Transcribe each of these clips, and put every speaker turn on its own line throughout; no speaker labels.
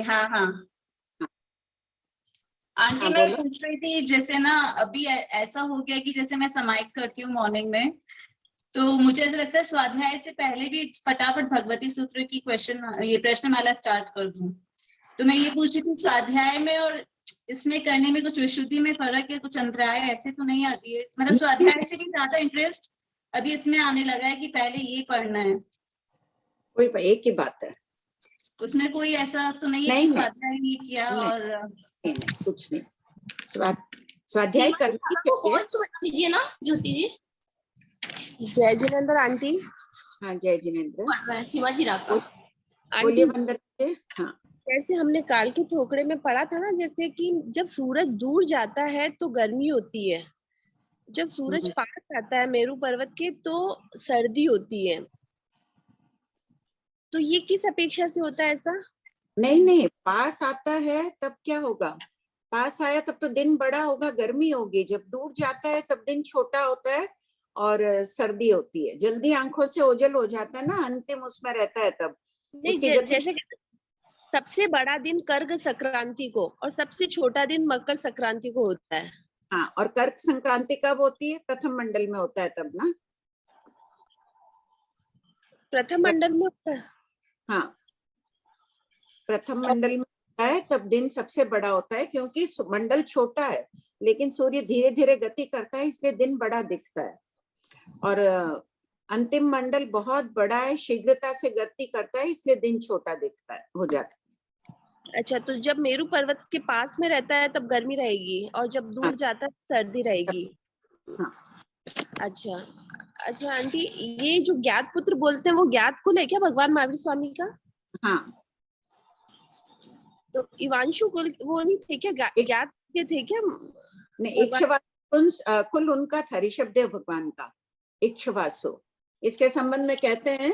हाँ हाँ आंटी,
हाँ,
मैं
बोलो।
पूछ रही थी, जैसे ना अभी ऐसा हो गया कि जैसे मैं समाहित करती हूँ मॉर्निंग में, तो मुझे ऐसा लगता है स्वाध्याय से पहले भी फटाफट भगवती सूत्र की ये प्रश्नमाला स्टार्ट कर दूं। तो मैं ये पूछ रही थी, स्वाध्याय में और इसमें करने में कुछ विशुद्धि में फर्क है, कुछ अंतराय ऐसे तो नहीं आती है? मतलब स्वाध्याय से भी ज्यादा इंटरेस्ट अभी इसमें आने लगा है कि पहले ये पढ़ना है।
कोई एक ही बात है,
उसमें कोई ऐसा तो नहीं है कि
नहीं नहीं
स्वाध्याय नहीं किया
नहीं,
और
नहीं, नहीं, कुछ नहीं। स्वाध्याय करना चाहिए।
दीजिए ना ज्योति जी।
जय जिनेंद्र आंटी।
हाँ, जय जिनेंद्र।
शिवाजी राग
बोलिए
आंटी,
बंदर जी। हाँ,
जैसे हमने काल के थोकड़े में पढ़ा था ना, जैसे कि जब सूरज दूर जाता है तो गर्मी होती है, जब सूरज पास आता है मेरू पर्वत के तो सर्दी होती है। तो ये किस अपेक्षा से होता है ऐसा?
नहीं नहीं, पास आता है तब क्या होगा? पास आया तब तो दिन बड़ा होगा, गर्मी होगी। जब दूर जाता है तब दिन छोटा होता है और सर्दी होती है। जल्दी आंखों से ओझल हो जाता है ना, अंतिम उसमें रहता है तब उसकी गति।
जैसे सबसे बड़ा दिन कर्क संक्रांति को और सबसे छोटा दिन मकर संक्रांति को होता है।
हाँ, और कर्क संक्रांति कब होती है? प्रथम मंडल में होता है तब ना।
प्रथम मंडल में होता है।
हाँ, प्रथम मंडल में होता है तब दिन सबसे बड़ा होता है, क्योंकि मंडल छोटा है लेकिन सूर्य धीरे धीरे गति करता है, इसलिए दिन बड़ा दिखता है। और अंतिम मंडल बहुत बड़ा है, शीघ्रता से गति करता है, इसलिए दिन छोटा दिखता है, हो जाता है।
अच्छा, तो जब मेरू पर्वत के पास में रहता है तब गर्मी रहेगी और जब दूर जाता है सर्दी रहेगी।
हाँ।
अच्छा अच्छा आंटी, ये जो ज्ञात पुत्र बोलते हैं वो ज्ञात कुल है क्या भगवान महावीर स्वामी का?
हाँ,
तो इवांशु कुल वो नहीं थे क्या? ज्ञात के थे क्या?
नहीं, इक्ष्वाकु कुल उनका था, ऋषभदेव भगवान का इक्ष्वासु। इसके संबंध में कहते हैं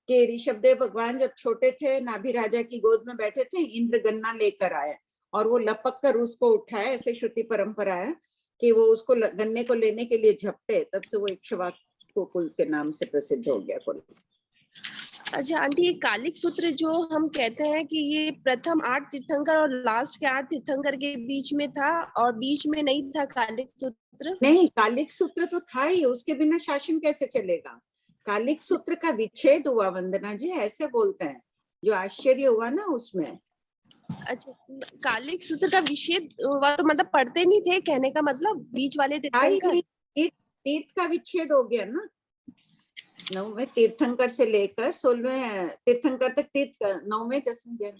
कि ऋषभदेव भगवान जब छोटे थे, नाभि राजा की गोद में बैठे थे, इंद्र गन्ना लेकर आए और वो लपक कर उसको उठाए। ऐसे श्रुति परंपरा है कि वो उसको गन्ने को लेने के लिए झपटे, तब से वो इक्ष्वाकु कुल के नाम से प्रसिद्ध हो गया कुल।
अच्छा आंटी, ये कालिक सूत्र जो हम कहते हैं कि ये प्रथम 8 तीर्थंकर और लास्ट के 8 तीर्थंकर के बीच में था और बीच में नहीं था कालिक सूत्र?
नहीं, कालिक सूत्र तो था ही, उसके बिना शासन कैसे चलेगा? कालिक सूत्र का विच्छेद हुआ वंदना जी, ऐसे बोलते हैं। जो आश्चर्य हुआ ना उसमें।
अच्छा, कालिक सूत्र का विच्छेद हुआ तो मतलब पढ़ते नहीं थे, कहने का मतलब बीच वाले तीर्थंकर।
तीर्थ का विच्छेद हो गया ना। 9वें तीर्थंकर से लेकर 16वें तीर्थंकर तक, तीर्थ 9वें 10वें,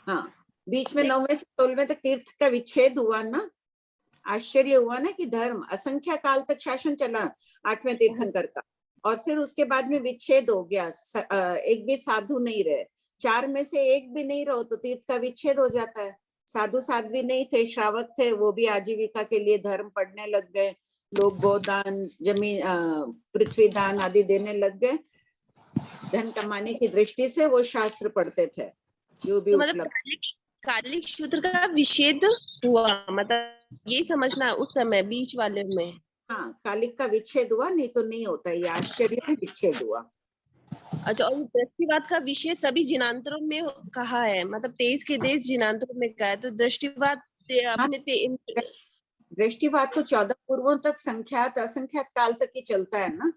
हाँ, बीच में 9वें से 16वें तक तीर्थ का विच्छेद हुआ ना। आश्चर्य हुआ ना कि धर्म असंख्य काल तक शासन चला 8वें तीर्थंकर का, और फिर उसके बाद में विच्छेद हो गया। एक भी साधु नहीं रहे, 4 में से एक भी नहीं रहो तो तीर्थ का विच्छेद हो जाता है। साधु साध्वी नहीं थे, श्रावक थे, वो भी आजीविका के लिए धर्म पढ़ने लग गए। लोग गोदान, जमीन, पृथ्वी दान आदि देने लग गए। धन कमाने की दृष्टि से वो शास्त्र पढ़ते थे जो भी
तो मतलब
उपलब्ध।
कालिक सूत्र का विच्छेद हुआ, मतलब ये समझना उस समय बीच वाले में।
हाँ, कालिक का विच्छेद हुआ, नहीं तो नहीं होता, ये आश्चर्य में विच्छेद हुआ।
अच्छा, और दृष्टिवाद का विषय सभी जिनांतरों में कहा है, मतलब 23 के देश जिनांतरों में कहा है। तो दृष्टिवाद अपने
दृष्टिवाद तो 14 पूर्वों तक संख्यात असंख्यात काल तक ही चलता है ना।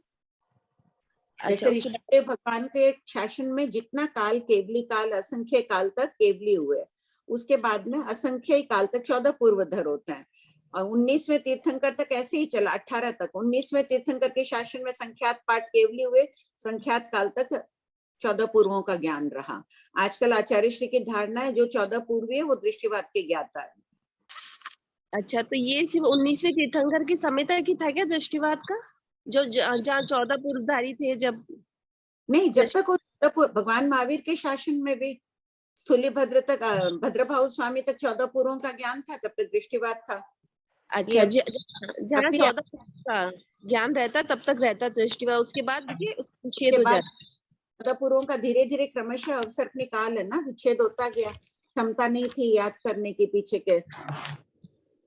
जैसे ऋषभदेव भगवान के शासन में जितना काल, केवली काल, असंख्य काल तक केवली हुए, उसके बाद में असंख्य काल तक 14 पूर्वधर होते हैं। और 19वें तीर्थंकर तक ऐसे ही चला, 18 तक। 19वें तीर्थंकर के शासन में संख्यात पाठ केवली हुए, संख्यात काल तक 14 पूर्वों का ज्ञान रहा। आजकल आचार्य श्री की धारणा है जो 14 पूर्वी है वो दृष्टिवाद के ज्ञाता है।
अच्छा, तो ये सिर्फ 19वें तीर्थंकर के समय तक ही था क्या दृष्टिवाद का, जो जहाँ 14 पूर्वधारी थे? जब
नहीं, जब तक भगवान महावीर के शासन में भी स्थूली भद्र तक, भद्रभाव स्वामी तक 14 पूर्वों का ज्ञान था, तब तक दृष्टिवाद था।
अच्छा, जहाँ 14 का ज्ञान रहता तब तक रहता दृष्टिवाद, उसके बाद ये विच्छेद हो जाता।
14 पूर्वों का धीरे धीरे क्रमशः अवसर निकाल है ना, विच्छेद होता गया। क्षमता नहीं थी याद करने के पीछे के।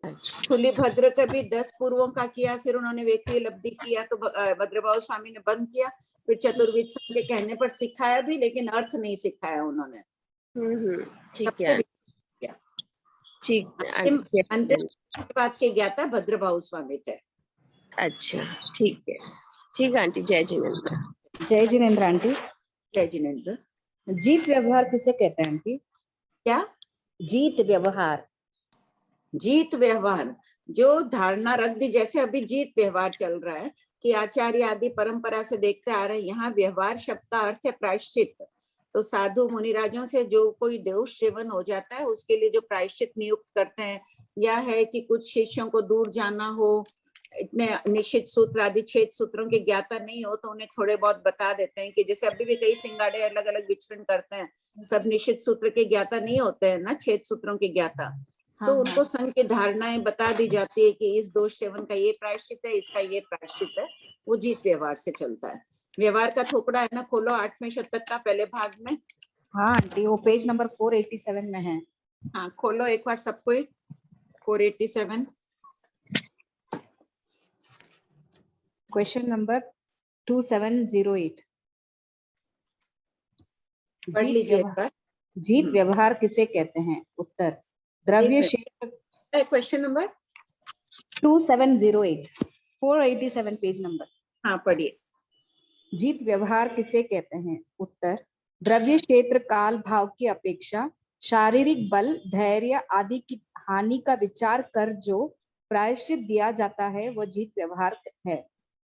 स्थूली भद्र का भी 10 पूर्वों का किया, फिर उन्होंने वेकीय लब्धि किया तो भद्रभाव स्वामी ने बंद किया। फिर चतुर्विद के कहने पर सिखाया भी, लेकिन अर्थ नहीं सिखाया उन्होंने।
ठीक
सबसे
है
विचित्र।
ठीक
अंतिम
आंटी,
अंतिम बात के ज्ञाता भद्रभाऊ स्वामी थे।
अच्छा ठीक है आंटी, जय जिनेंद्र।
जय जिनेंद्र आंटी।
जय जिनेंद्र।
जीत व्यवहार किसे कहते हैं आंटी?
क्या?
जीत व्यवहार।
जीत व्यवहार, जो धारणा रख दी, जैसे अभी जीत व्यवहार चल रहा है कि आचार्य आदि परंपरा से देखते आ रहे हैं, यहाँ व्यवहार शब्द का अर्थ है प्रायश्चित। तो साधु मुनिराजों से जो कोई दोष सेवन हो जाता है उसके लिए जो प्रायश्चित नियुक्त करते हैं, या है कि कुछ शिष्यों को दूर जाना हो, इतने निश्चित सूत्र आदि 6 सूत्रों के ज्ञाता नहीं हो तो उन्हें थोड़े बहुत बता देते हैं कि जैसे अभी भी कई सिंगाड़े अलग अलग विचरण करते हैं, सब निश्चित सूत्र के ज्ञाता नहीं होते हैं ना, 6 सूत्रों के ज्ञाता। तो उनको संघ की धारणाएं बता दी जाती है कि इस दोष सेवन का ये प्रायश्चित है, इसका ये प्रायश्चित है। वो जीत व्यवहार से चलता है। व्यवहार का थोपड़ा है ना, खोलो 8वें शतक का पहले भाग में।
हाँ आंटी, वो पेज नंबर 487 में है।
हाँ खोलो एक बार सबको, 487
क्वेश्चन नंबर 2708।
पढ़ लीजिए एक बार।
जीत व्यवहार किसे कहते हैं? उत्तर, द्रव्य क्षेत्र।
Question number
2708, 487 page number.
हाँ पढ़िए।
जीत व्यवहार किसे कहते हैं? उत्तर, द्रव्य क्षेत्र काल भाव की अपेक्षा शारीरिक बल, धैर्य आदि की हानि का विचार कर जो प्रायश्चित दिया जाता है वह जीत व्यवहार है,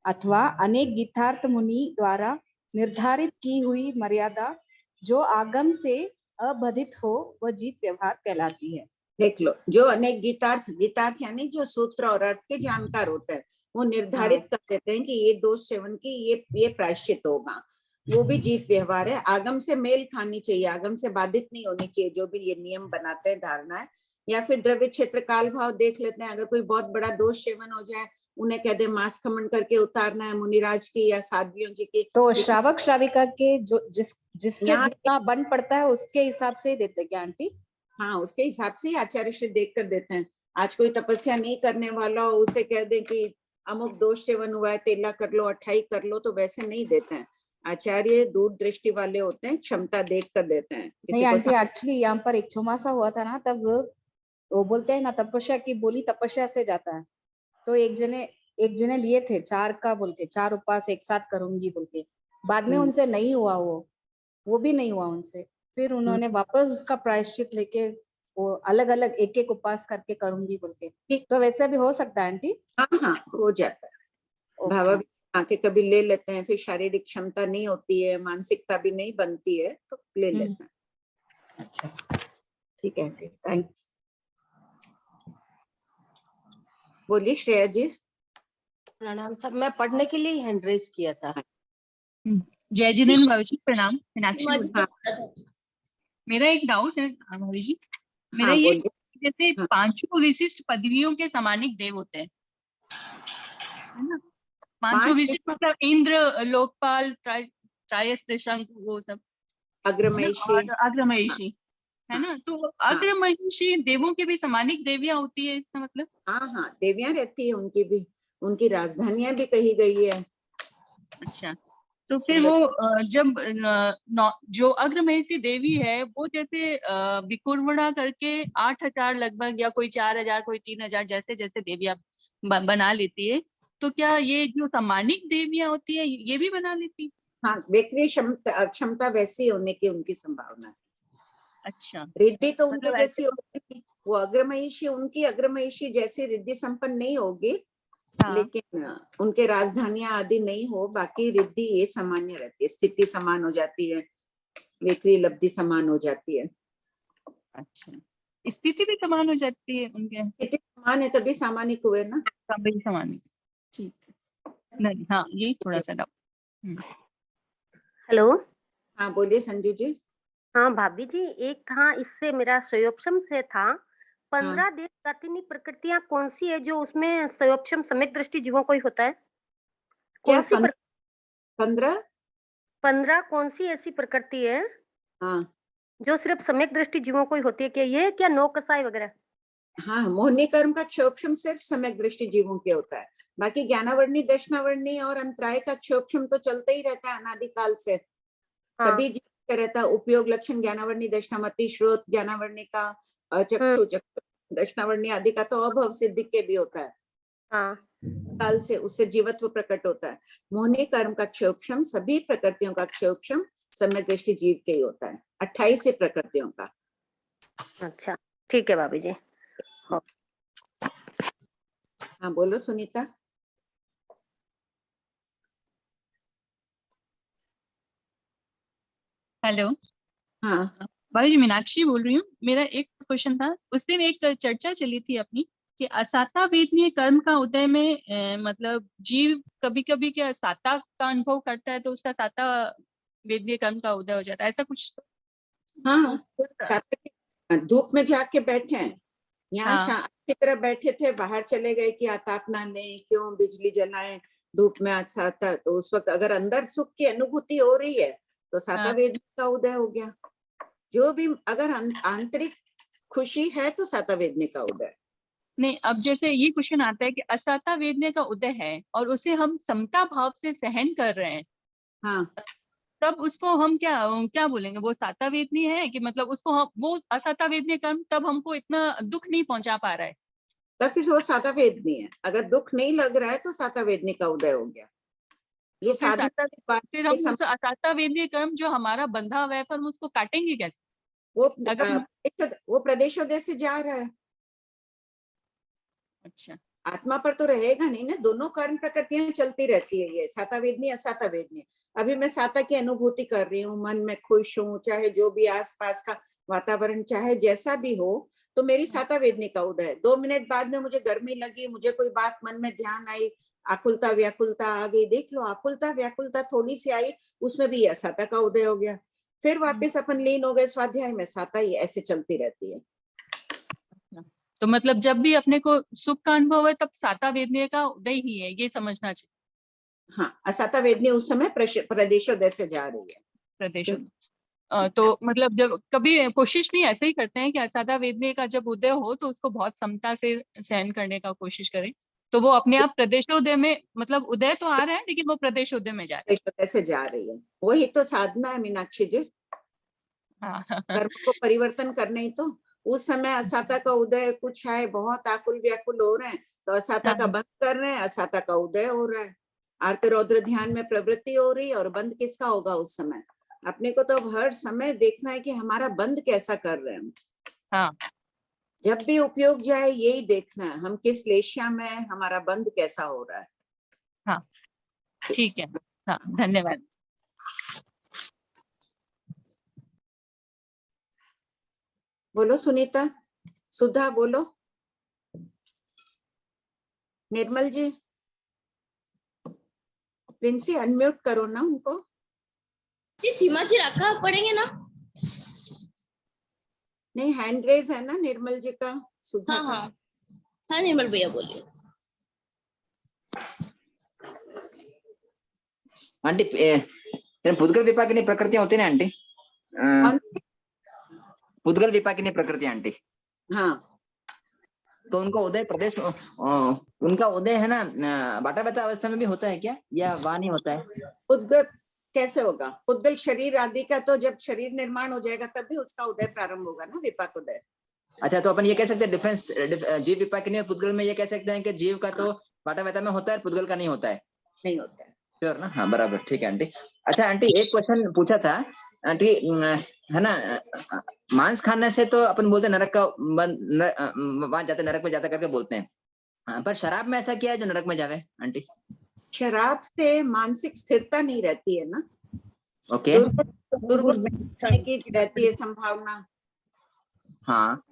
अथवा अनेक गीतार्थ मुनि द्वारा निर्धारित की हुई मर्यादा जो आगम से अबाधित हो वह जीत व्यवहार कहलाती है।
देख लो, जो अनेक गीतार्थ यानी जो सूत्र और अर्थ के जानकार होते हैं, वो निर्धारित कर देते हैं कि ये दोष सेवन की ये प्रायश्चित होगा, वो भी जीत व्यवहार है। आगम से मेल खानी चाहिए, आगम से बाधित नहीं होनी चाहिए, जो भी ये नियम बनाते हैं, धारणा है। या फिर द्रव्य क्षेत्र काल भाव देख लेते हैं, अगर कोई बहुत बड़ा दोष सेवन हो जाए, उन्हें कहते हैं मांस खमन करके उतारना है मुनिराज की या साध्वियों जी की।
तो श्रावक श्राविका के जो जिससे
यहाँ
जितना बन पड़ता है उसके हिसाब से ही देते क्या आंटी?
हाँ, उसके हिसाब से ही आचार्य श्री देख कर देते हैं। आज कोई तपस्या नहीं करने वाला हो, उसे कह दें कि अमुक दोष सेवन हुआ है, तेला कर लो, अठाई कर लो, तो वैसे नहीं देते हैं। आचार्य दूर दृष्टि वाले होते हैं, क्षमता देख कर देते हैं।
नहीं आंटी, एक्चुअली यहाँ पर एक चौमासा हुआ था ना, तब वो बोलते हैं ना तपस्या की बोली तपस्या से जाता है। तो एक जने लिए थे 4 का बोल के, 4 उपवास एक साथ करूंगी बोल के, बाद में उनसे नहीं हुआ, वो भी नहीं हुआ उनसे। फिर उन्होंने वापस उसका प्रायश्चित लेके वो अलग अलग एक एक उपवास करके करूंगी बोल के। तो वैसे भी हो सकता है आंटी?
हाँ हाँ हो जाता है। भाव आके कभी ले लेते हैं, फिर शारीरिक क्षमता नहीं होती है, मानसिकता भी नहीं बनती है, तो ले लेते हैं।
अच्छा ठीक है आंटी, थैंक्स।
बोलिए श्रेया जी।
प्रणाम सब, मैं पढ़ने के लिए हैंड रेस किया था।
जय जिनेंद्र भाभी जी, प्रणाम।
हाँ।
मेरा एक डाउट है भाभी जी, मेरा
हाँ,
ये
बोलिए।
जैसे
हाँ।
5 विशिष्ट पदवियों के समानिक देव होते हैं, है ना? 5 विशिष्ट मतलब इंद्र, लोकपाल, त्रयशंक, वो सब
अग्रमहिषी
और अग्रमहिषी, है ना? तो अग्रमहिषी देवों के भी समानिक देवियां होती है, इसका मतलब?
हाँ हाँ, देवियां रहती है उनकी भी, उनकी राजधानियां भी कही गई है।
अच्छा, तो फिर वो जब जो अग्रमहिषी देवी है वो जैसे विकुर्वणा करके 8,000 लगभग, या कोई 4,000, कोई 3,000, जैसे जैसे देवियां बना लेती है, तो क्या ये जो सामानिक देवियां होती है ये भी बना लेती?
हाँ, विक्रिय क्षमता वैसी होने की उनकी संभावना है।
अच्छा,
रिद्धि तो उनके
मतलब
जैसी होगी, वो अग्रमहिषी उनकी अग्रमहिषी जैसी रिद्धि संपन्न नहीं होगी।
हाँ।
लेकिन उनके राजधानियां आदि नहीं हो, बाकी रिद्धि ये सामान्य रहती है, स्थिति समान हो जाती है, विक्रिय लब्धि समान हो जाती है।
अच्छा, स्थिति भी समान हो जाती है उनके?
स्थिति समान है तभी सामानिक हुए ना।
समान, ठीक है। नहीं, हाँ यही थोड़ा सा डाउट।
हेलो।
हाँ बोलिए संजू जी।
हाँ भाभी जी, एक था इससे मेरा संयोपशम से था, 15 देव गतिनी प्रकृतियां कौन सी है जो उसमें संयोपशम सम्यक दृष्टि जीवों को ही होता है?
क्या
कौन सी
15?
15 कौन सी ऐसी प्रकृति है
हाँ
जो सिर्फ सम्यक दृष्टि जीवों को ही होती है? क्या ये क्या नौ कसाई वगैरह?
हाँ, मोहिनी कर्म का क्षोभक्षम सिर्फ सम्यक दृष्टि जीवों के होता है, बाकी ज्ञानावर्णी, दशनावर्णी और अंतराय का क्षोभक्षम तो चलता ही रहता है अनादिकाल से। सभी जीव क्या रहता है, उपयोग लक्षण ज्ञानावर्णी दक्षिणावर्ती श्रोत ज्ञानावर्णी का, चक्षु चक्षु दक्षिणावर्णी आदि का तो अभव सिद्धि के भी होता है,
हाँ
काल से उससे जीवत्व प्रकट होता है। मोहनी कर्म का क्षयोपशम सभी प्रकृतियों का क्षयोपशम सम्यक दृष्टि जीव के ही होता है, 28 से प्रकृतियों का।
अच्छा ठीक है भाभी जी।
हाँ बोलो सुनीता।
हेलो,
हाँ
भाभी जी मीनाक्षी बोल रही हूँ। मेरा एक क्वेश्चन था, उस दिन एक चर्चा चली थी अपनी कि असाता वेदनीय कर्म का उदय में मतलब जीव कभी कभी क्या साता का अनुभव करता है तो उसका साता वेदनीय कर्म का उदय हो जाता है, ऐसा कुछ?
हाँ, धूप में जाके बैठे हैं, यहाँ
हाँ।
शाम की तरह बैठे थे, बाहर चले गए कि तापना नहीं, क्यों बिजली जलाएं, धूप में आज साता, तो उस वक्त अगर अंदर सुख की अनुभूति हो रही है तो साता
हाँ।
वेदनी का उदय हो गया। जो भी अगर आंतरिक खुशी है तो साता वेदनी का उदय।
नहीं, अब जैसे ये क्वेश्चन आता है कि असाता वेदनीय का उदय है और उसे हम समता भाव से सहन कर रहे हैं,
हाँ,
तब उसको हम क्या क्या बोलेंगे, वो साता वेदनीय है कि मतलब उसको हम वो असाता वेदनीय कर्म तब हमको इतना दुख नहीं पहुंचा पा रहा है,
तब फिर वो साता वेदनी है। अगर दुख नहीं लग रहा है तो साता वेदनी का उदय हो गया। ये
तो फिर
साधना
साता
की बात
फिर
है,
हम उस असाता वेदनीय कर्म जो हमारा बंधा हुआ है फिर हम उसको काटेंगे कैसे?
वो प्रदेशोदय से जा रहा है,
अच्छा,
आत्मा पर तो रहेगा नहीं ना। दोनों कर्म प्रकृतियां चलती रहती है, ये साता वेदनी असाता वेदनी। अभी मैं साता की अनुभूति कर रही हूँ, मन में खुश हूँ, चाहे जो भी आसपास का वातावरण चाहे जैसा भी हो, तो मेरी साता वेदनी का उदय। 2 मिनट बाद में मुझे गर्मी लगी, मुझे कोई बात मन में ध्यान आई, आकुलता व्याकुलता आ गई, देख लो आकुलता व्याकुलता थोड़ी सी आई, उसमें भी असाता का उदय हो गया। फिर वापस अपन लीन हो गए स्वाध्याय में, साता ही ऐसे चलती रहती है।
तो मतलब जब भी अपने को सुख का अनुभव है तब साता वेदनीय का उदय ही है, ये समझना चाहिए।
हाँ, असाता वेदनी उस समय प्रदेशोदय से जा रही है।
प्रदेश तो मतलब जब कभी कोशिश भी ऐसे ही करते हैं कि असाता वेदनीय का जब उदय हो तो उसको बहुत समता से सहन करने का कोशिश करें, तो वो अपने आप प्रदेशोदय में, मतलब उदय तो आ रहा है लेकिन वो प्रदेशोदय में जा रहा है।
प्रदेशोदय से जा रही है, वही तो साधना है मीनाक्षी जी।
हाँ।
कर्म को परिवर्तन करने ही तो। उस समय असाता का उदय कुछ है, बहुत आकुल व्याकुल हो रहे हैं, तो असाता का बंद कर रहे हैं, असाता का उदय हो रहा है। आर्त रौद्र ध्यान में प्रवृत्ति हो रही है, और बंद किसका होगा उस समय? अपने को तो अब हर समय देखना है कि हमारा बंद कैसा कर रहे हैं हम।
हाँ।
जब भी उपयोग जाए यही देखना है, हम किस लेशिया में, हमारा बंद कैसा हो रहा है।
हाँ ठीक है, हाँ धन्यवाद।
बोलो सुनीता, सुधा बोलो, निर्मल जी, प्रिंसी अनम्यूट करो ना उनको।
जी सीमा जी रखा पड़ेंगे ना?
नहीं, हैंड रेज है ना निर्मल जी का, सुधा
हाँ
का।
हाँ हाँ निर्मल भैया बोलिए।
आंटी पुद्गल विपाकिनी प्रकृतियां होती ना आंटी,
कौन सी?
पुद्गल विपाकिनी प्रकृतियां आंटी,
हाँ,
तो उनका उदय प्रदेश उनका उदय है ना बाटा बता अवस्था में भी होता है क्या, या वहां नहीं होता है?
उद्गल कैसे होगा? उद्गल शरीर आदि का तो जब शरीर निर्माण हो जाएगा तब भी उसका उदय प्रारंभ होगा ना, विपाक उदय।
अच्छा, तो अपन ये कह सकते हैं डिफरेंस जीव विपाकिनी और पुद्गल में, ये कह सकते हैं कि जीव का तो बाटा बता में होता है, पुद्गल का नहीं होता है।
नहीं होता है।
श्योर ना? हाँ बराबर, ठीक है आंटी। अच्छा आंटी, एक क्वेश्चन पूछा था आंटी, है ना, मांस खाने से तो अपन बोलते हैं नरक का वहां जाते, नरक में जाता करके बोलते हैं, पर शराब में ऐसा क्या है जो नरक में जावे आंटी?
शराब से मानसिक स्थिरता नहीं रहती है ना,
ओके।
दुर्गुण की रहती है संभावना।
हाँ,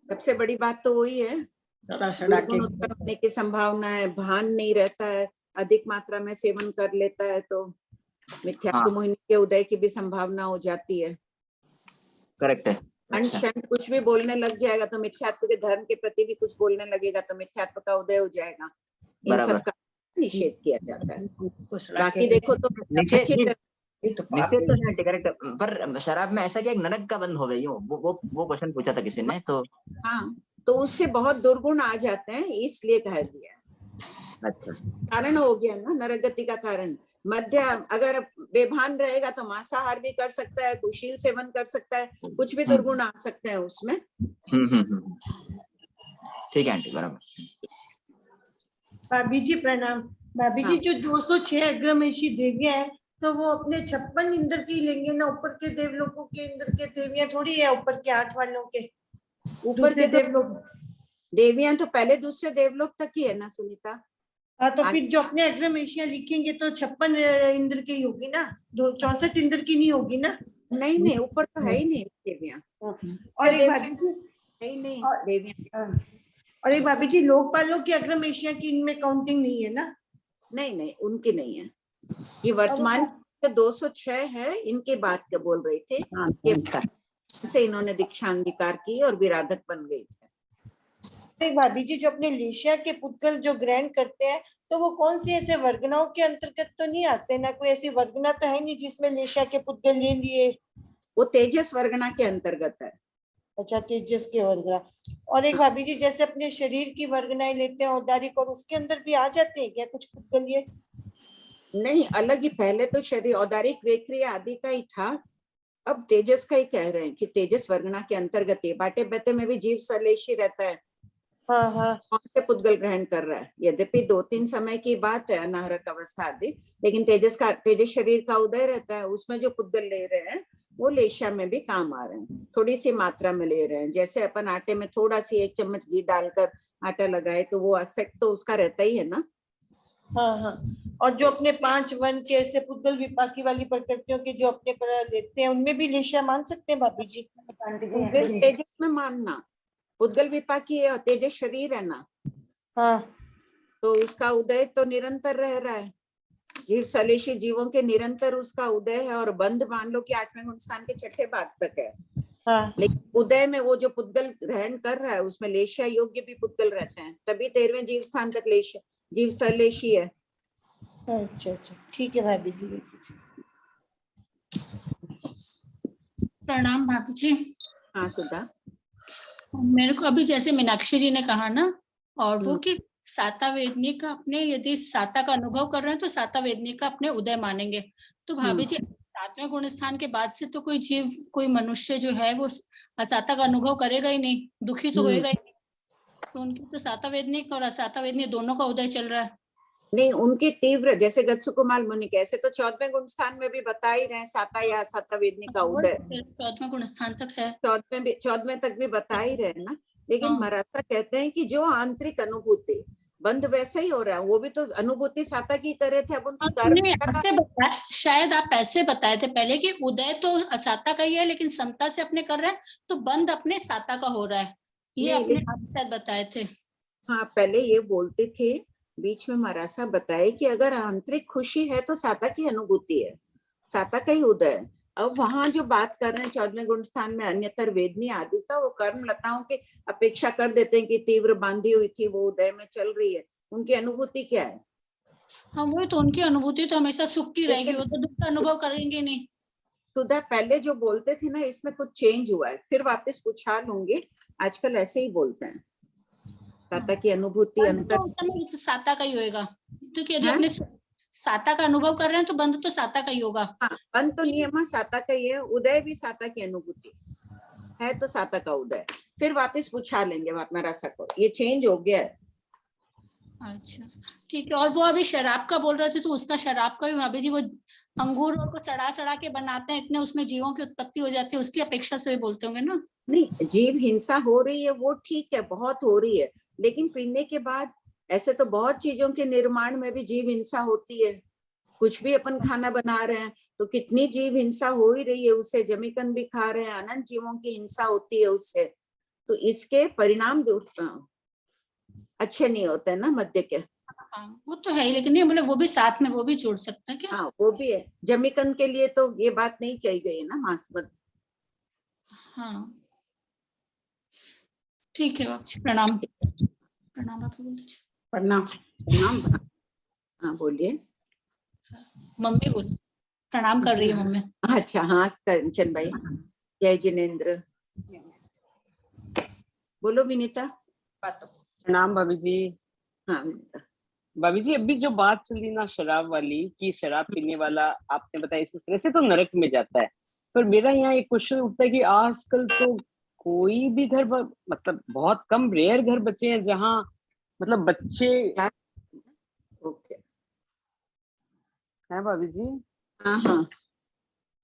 सबसे बड़ी बात तो वही है, दुर्गुण उत्पन्न होने की संभावना है, भान नहीं रहता है, अधिक मात्रा में सेवन कर लेता है तो मिथ्यात्व मोहिनी के उदय की भी संभावना हो जाती है।
करेक्ट है।
अंश कुछ भी बोलने लग जाएगा तो मिथ्यात्व के धर्म के प्रति भी कुछ बोलने लगेगा तो मिथ्यात्व का उदय हो जाएगा। इन सब का निषेध किया जाता है। बाकी देखो तो
निषेध तो है, करेक्ट, पर शराब में ऐसा क्या नरक का बंद हो गई, वो क्वेश्चन पूछा था किसी ने, तो
हाँ, तो उससे बहुत दुर्गुण आ जाते हैं, इसलिए कह दिया।
अच्छा
कारण हो गया ना नरक का कारण। मध्य अगर बेभान रहेगा तो मांसाहार भी कर सकता है, कुशील सेवन कर सकता है, कुछ भी दुर्गुण आ सकते हैं उसमें।
ठीक है आंटी, बराबर।
भाभी जी प्रणाम। भाभी जी
हाँ।
जो 206 अग्रमेशी देवियां हैं तो वो अपने 56 इंद्र की लेंगे ना, ऊपर के देवलोकों के इंद्र के देवियां थोड़ी है, ऊपर के 8 वालों के,
ऊपर
दूसरे
के तो
देवलोक।
देवियां तो पहले दूसरे देवलोक तक ही है ना सुनीता।
हाँ तो फिर जो अपने अग्रमेशियां लिखेंगे तो 56 इंद्र की ही होगी ना, 64 इंद्र की नहीं होगी ना।
नहीं नहीं, ऊपर तो है ही नहीं देवियां।
और एक भाभी जी
है ही नहीं
और-
देवियां।
और एक भाभी जी लोकपालों की अग्रमेशियां की इनमें काउंटिंग नहीं है ना।
नहीं नहीं, उनकी नहीं है। ये वर्तमान जो 206 है इनके बात का बोल रहे थे कि से इन्होंने दीक्षा अंगीकार की और विराधक बन गई थे।
एक भाभी जी जो अपने लेशिया के पुद्गल जो ग्रहण करते हैं तो वो कौन सी ऐसे वर्गनाओं के अंतर्गत तो नहीं आते ना, कोई ऐसी वर्गना तो है नहीं जिसमें लेशिया के पुद्गल ले लिए।
वो तेजस वर्गना के अंतर्गत है।
अच्छा तेजस के वर्गना। और एक भाभी जी जैसे अपने शरीर की वर्गनाएं लेते हैं औदारिक, और उसके अंदर भी आ जाते हैं क्या कुछ पुद्गल ये?
नहीं, अलग ही। पहले तो शरीर औदारिक वेक्रिया आदि का ही था, अब तेजस का ही कह रहे हैं कि तेजस वर्गना के अंतर्गत है। बाटे बेटे में भी जीव सलेशी रहता है,
हाँ हाँ
कौन से पुद्गल ग्रहण कर रहा है। यद्यपि 2-3 समय की बात है अनाहरक अवस्था आदि, लेकिन तेजस शरीर का उदय रहता है, उसमें जो पुद्गल ले रहे हैं वो लेशा में भी काम आ रहे हैं, थोड़ी सी मात्रा में ले रहे हैं। जैसे अपन आटे में थोड़ा सी 1 चम्मच घी डालकर आटा लगाए तो वो इफेक्ट तो उसका रहता ही है ना।
हाँ हाँ। और जो अपने 5 वन के ऐसे पुद्गल विपाकी वाली प्रकृतियों के जो अपने पर लेते हैं उनमें भी लेशिया मान सकते हैं भाभी जी?
फिर तेजस में मानना, पुद्गल विपाकी है और तेजस शरीर है ना,
हाँ
तो उसका उदय तो निरंतर रह रहा है। जीव सलेशी जीवों के निरंतर उसका उदय है, और बंध मान लो कि 8वें गुण स्थान के 6ठे भाग तक है।
हाँ
लेकिन उदय में वो जो पुद्गल ग्रहण कर रहा है उसमें लेशिया योग्य भी पुद्गल रहते हैं, तभी 13वें जीव स्थान तक लेशिया जीव सलेशी है।
अच्छा अच्छा ठीक है भाभी जी।
प्रणाम भाभी जी।
हाँ सुधा।
मेरे को अभी जैसे मीनाक्षी जी ने कहा ना, और वो कि साता वेदनी का अपने, यदि साता का अनुभव कर रहे हैं तो साता वेदनी का अपने उदय मानेंगे। तो भाभी जी 7वें गुण स्थान के बाद से तो कोई जीव, कोई मनुष्य जो है वो असाता का अनुभव करेगा ही नहीं, दुखी तो होएगा ही नहीं। तो उनकी तो साता वेदनिक और असाता वेदनी दोनों का उदय चल रहा है।
नहीं, उनके तीव्र, जैसे गत्सुकुमाल मुनि कैसे तो 14वें गुण स्थान में भी बता ही रहे हैं साता या साता वेदनी का उदय।
14वें गुण स्थान तक है,
14वें तक भी बता ही रहे हैं ना। लेकिन मराठा कहते हैं कि जो आंतरिक अनुभूति बंद वैसे ही हो रहा है, वो भी तो अनुभूति साता की करे थे, अब उनकी
आपसे बताया, शायद आप ऐसे बताए थे पहले कि उदय तो असाता का ही है लेकिन समता से अपने कर रहे हैं, तो बंद अपने साता का हो रहा है, ये अपने आप शायद बताए थे।
हाँ, पहले ये बोलते थे, बीच में मरासा बताए कि अगर आंतरिक खुशी है तो साता की अनुभूति है, साता का ही उदय है। अब वहां जो बात कर रहे हैं 14वें गुण स्थान में अन्यतर वेदनी आदि का, वो कर्म लताओं की अपेक्षा कर देते हैं कि तीव्र बांधी हुई थी वो उदय में चल रही है, उनकी अनुभूति क्या है?
हाँ वही तो, उनकी अनुभूति तो हमेशा सुख की रहेगी, वो तो दुख का अनुभव करेंगे नहीं।
सुधा पहले जो बोलते थे ना, इसमें कुछ चेंज हुआ है, फिर वापस पूछा लूंगी। आजकल ऐसे ही बोलते हैं, साता की अनुभूति अंतर
तो साता का ही होगा, क्योंकि यदि अपने साता का अनुभव कर रहे हैं तो बंध तो साता का ही होगा।
हाँ, बंध तो नियम साता का ही है, उदय भी साता की अनुभूति है, तो साता का उदय। फिर वापस पूछा लेंगे हमारा सको, ये चेंज हो गया है।
अच्छा ठीक है। और वो अभी शराब का बोल रहे थे, तो उसका शराब का भी भाभी जी वो अंगूर को सड़ा के बनाते हैं, इतने उसमें जीवों की उत्पत्ति हो जाती है, उसकी अपेक्षा से बोलते होंगे ना।
नहीं, जीव हिंसा हो रही है वो ठीक है, बहुत हो रही है, लेकिन पीने के बाद ऐसे तो बहुत चीजों के निर्माण में भी जीव हिंसा होती है। कुछ भी अपन खाना बना रहे हैं तो कितनी जीव हिंसा हो ही रही है, उससे जमीकन भी खा रहे हैं, अनंत जीवों की हिंसा होती है उससे, तो इसके परिणाम अच्छे नहीं होते ना मध्य के।
हाँ वो तो है ही, लेकिन नहीं मतलब वो भी साथ में वो भी जोड़ सकते हैं क्या?
हाँ वो भी है, जमीकन के लिए तो ये बात नहीं कही गई है ना मांस मत।
हाँ ठीक है बाबू जी, प्रणाम। प्रणाम आप बोल दीजिए।
प्रणाम प्रणाम। हाँ बोलिए।
मम्मी बोल, प्रणाम कर रही है मम्मी।
अच्छा हाँ कंचन भाई, जय जिनेन्द्र। बोलो विनीता।
प्रणाम भाभी जी।
हाँ विनीता।
भाभी जी अभी जो बात चली ना शराब वाली कि शराब पीने वाला आपने बताया इस तरह से तो नरक में जाता है, पर मेरा यहाँ एक क्वेश्चन उठता है कि आजकल तो कोई भी घर मतलब बहुत कम रेयर घर बचे हैं जहाँ मतलब बच्चे
ओके
हैं भाभी जी।
हाँ हाँ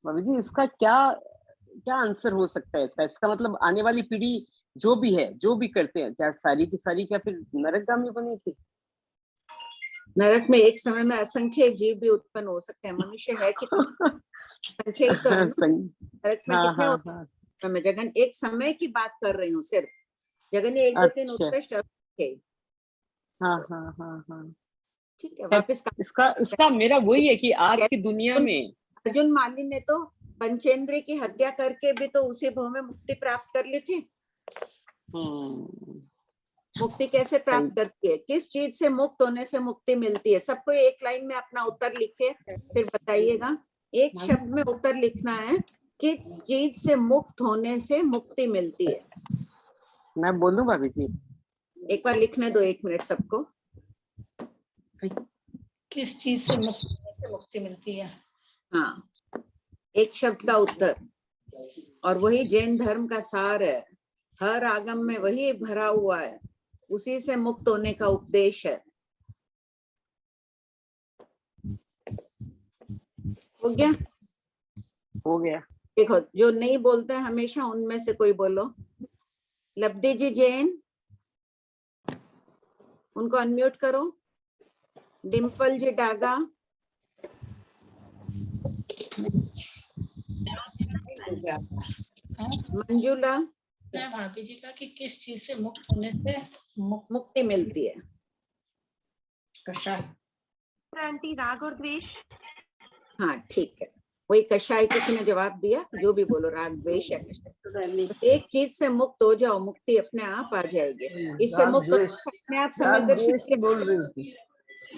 भाभी जी इसका क्या क्या आंसर हो सकता है इसका मतलब आने वाली पीढ़ी जो भी है जो भी करते हैं क्या सारी की सारी क्या फिर नरकगामी बनेगी?
नरक में एक समय में असंख्य जीव भी उत्पन्न हो सकते हैं। मनुष्य है कि संख्या ही तो है ना। नरक में
हाँ
कितने
हाँ
होते
हाँ
हैं? मैं जगन एक समय की बात कर रही हूँ सिर्फ। जगन एक दो तीन
अच्छा
उत्कृष्ट असंख्य।
हाँ हाँ हाँ हाँ
ठीक है
खैर,
वापस
इसका मेरा वही है कि आज की दुनिया में
अर्जुन माली ने तो पंचेंद्रिय की हत्या करके भी तो उसी भव में मुक्ति प्राप्त कर ली थी। मुक्ति कैसे प्राप्त करती है? किस चीज से मुक्त होने से मुक्ति मिलती है? सबको एक लाइन में अपना उत्तर लिखे फिर बताइएगा। एक शब्द में उत्तर लिखना है, किस चीज से मुक्त होने से मुक्ति मिलती है?
मैं बोलूं भाभी जी?
एक बार लिखने दो, 1 मिनट सबको।
किस चीज से मुक्ति मिलती है?
हाँ, एक शब्द का उत्तर, और वही जैन धर्म का सार है। हर आगम में वही भरा हुआ है, उसी से मुक्त होने का उपदेश है। हो गया?
हो गया।
देखो जो नहीं बोलते हमेशा उनमें से कोई बोलो। लब्धि जी जैन, उनको अनम्यूट करो। डिम्पल जी डागा, मंजुला,
भाभी जी का कि किस चीज से मुक्त होने से
मुक्ति मिलती है?
कषाय।
आंटी राग और द्वेष।
हाँ ठीक है, वही कषाय किसी ने जवाब दिया। जो भी बोलो, राग द्वेष या कषाय, एक चीज से मुक्त हो जाओ, मुक्ति अपने आप आ जाएगी। इससे मुक्त अपने आप समदर्शी
बोल रही थी।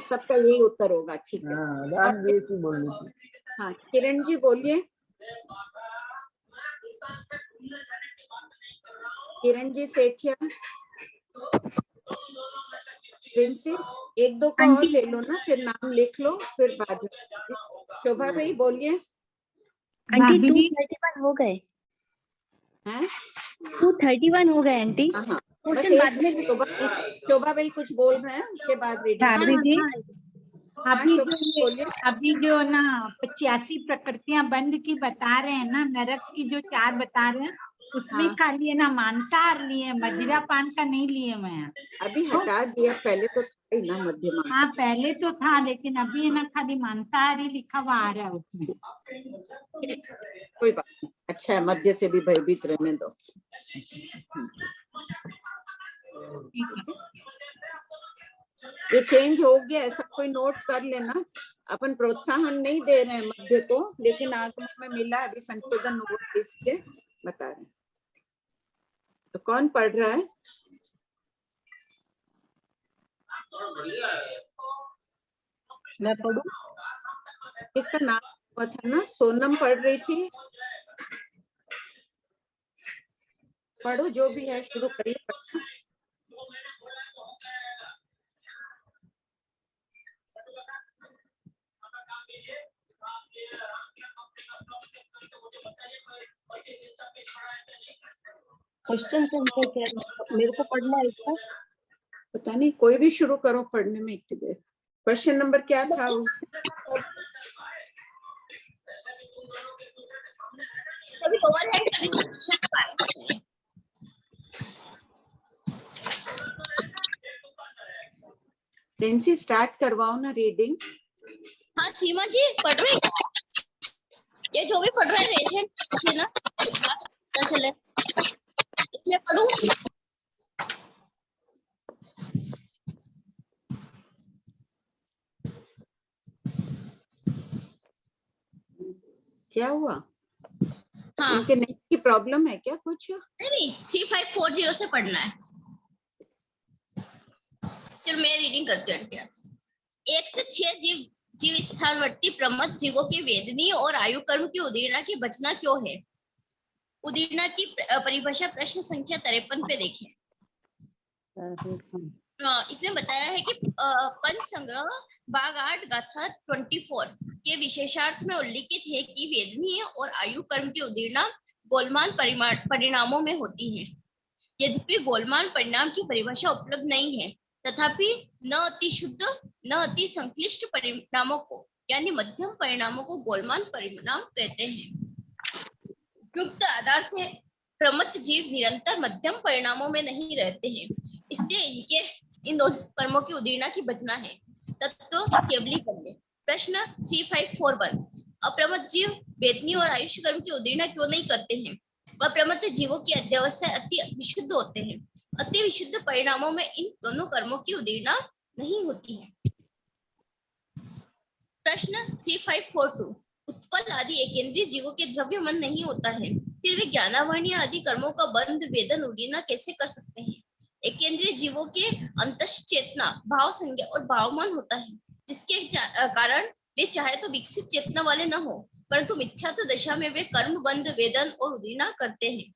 सबका यही उत्तर होगा। ठीक है,
राग द्वेष ही बोल रही थी।
हाँ किरण जी बोलिए। किरण जी सेठिया, प्रिंसी, 1-2 का और ले लो ना, फिर नाम लिख लो, फिर बाद में। शोभा भाई बोलिए।
आंटी 231 हो गए
हैं?
231 हो गए आंटी।
हाँ हाँ, बस
क्वेश्चन बाद में
शोभा भाई कुछ बोल रहे हैं, उसके बाद
भाभी जी
अभी जो ना 85 प्रकृतियां बंद की बता रहे हैं ना, नरक की जो 4 बता रहे हैं, उसमें
हाँ।
खाली है ना मांसाहार लिए, मदिरा पान का नहीं लिए मैं।
अभी हटा दिया, पहले तो था ही ना मध्य मांस।
हाँ पहले तो था, लेकिन अभी है ना खाली मांसाहारी लिखा हुआ आ रहा है उसमें।
कोई बात नहीं, अच्छा है, मध्य से भी भयभीत रहने दो। ये चेंज हो गया है, सब कोई नोट कर लेना। अपन प्रोत्साहन नहीं दे रहे हैं मध्य को, लेकिन आगम में मिला, अभी संशोधन हुआ इसके बता रहे हैं। तो कौन पढ़ रहा है?
मैं पढ़ूं?
इसका नाम हुआ था ना, सोनम पढ़ रही थी। पढ़ो, जो भी है शुरू करिए पढ़ना।
क्वेश्चन मेरे को पढ़ना है इसका?
पता नहीं, कोई भी शुरू करो पढ़ने में इतनी देर। क्वेश्चन नंबर क्या था? प्रिंसी स्टार्ट करवाओ ना रीडिंग।
हाँ सीमा जी पढ़ रही। ये जो भी पढ़ रहे हैं रेजेंट ना, पता चले मैं पढ़ूं।
क्या हुआ?
हाँ
उनके नेट की प्रॉब्लम है क्या कुछ?
नहीं 3540 से पढ़ना है। चलो मैं रीडिंग करती हूँ। 1 से 6 जीव स्थानवर्ती प्रमथ जीवों के वेदनीय और आयु कर्म की उदीर्णा की बचना क्यों है? उदीर्णा की परिभाषा प्रश्न संख्या 53 पे देखें। इसमें बताया है कि पंच संग्रह भाग 8 गाथा 24 के विशेषार्थ में उल्लिखित है कि वेदनीय और आयु कर्म की उदीर्णा गोलमाल परिणामों में होती है। यद्यपि गोलमाल परिणाम की परिभाषा उपलब्ध नहीं है, तथापि न अति शुद्ध न अति संक्लिष्ट परिणामों को यानी मध्यम परिणामों को गोलमाल परिणाम कहते हैं। युक्त आधार से प्रमत्त जीव निरंतर मध्यम परिणामों में नहीं रहते हैं, इसलिए इन दो कर्मों की उदीर्णा की बचना है। तत्व केवलीकरण में प्रश्न 3541 अप्रमत्त जीव वेदनीय और आयुष्य कर्म की उदीर्णा क्यों नहीं करते हैं? अप्रमत्त जीवों की अध्यवसाय अति विशुद्ध होते हैं। अति विशुद्ध परिणामों में इन दोनों कर्मों की उदीर्णा नहीं होती है। प्रश्न 3542 उत्पल आदि एकेंद्रीय जीवों के द्रव्य मन नहीं होता है, फिर वे ज्ञानावरणीय आदि कर्मों का बंध वेदन उदीर्णा कैसे कर सकते हैं? एकेंद्रीय जीवों के अंतःश चेतना भाव संज्ञा और भावमान होता है, जिसके कारण वे चाहे तो विकसित चेतना वाले न हो, परंतु मिथ्यात्व दशा में वे कर्म बंध वेदन और उदीर्णा करते हैं।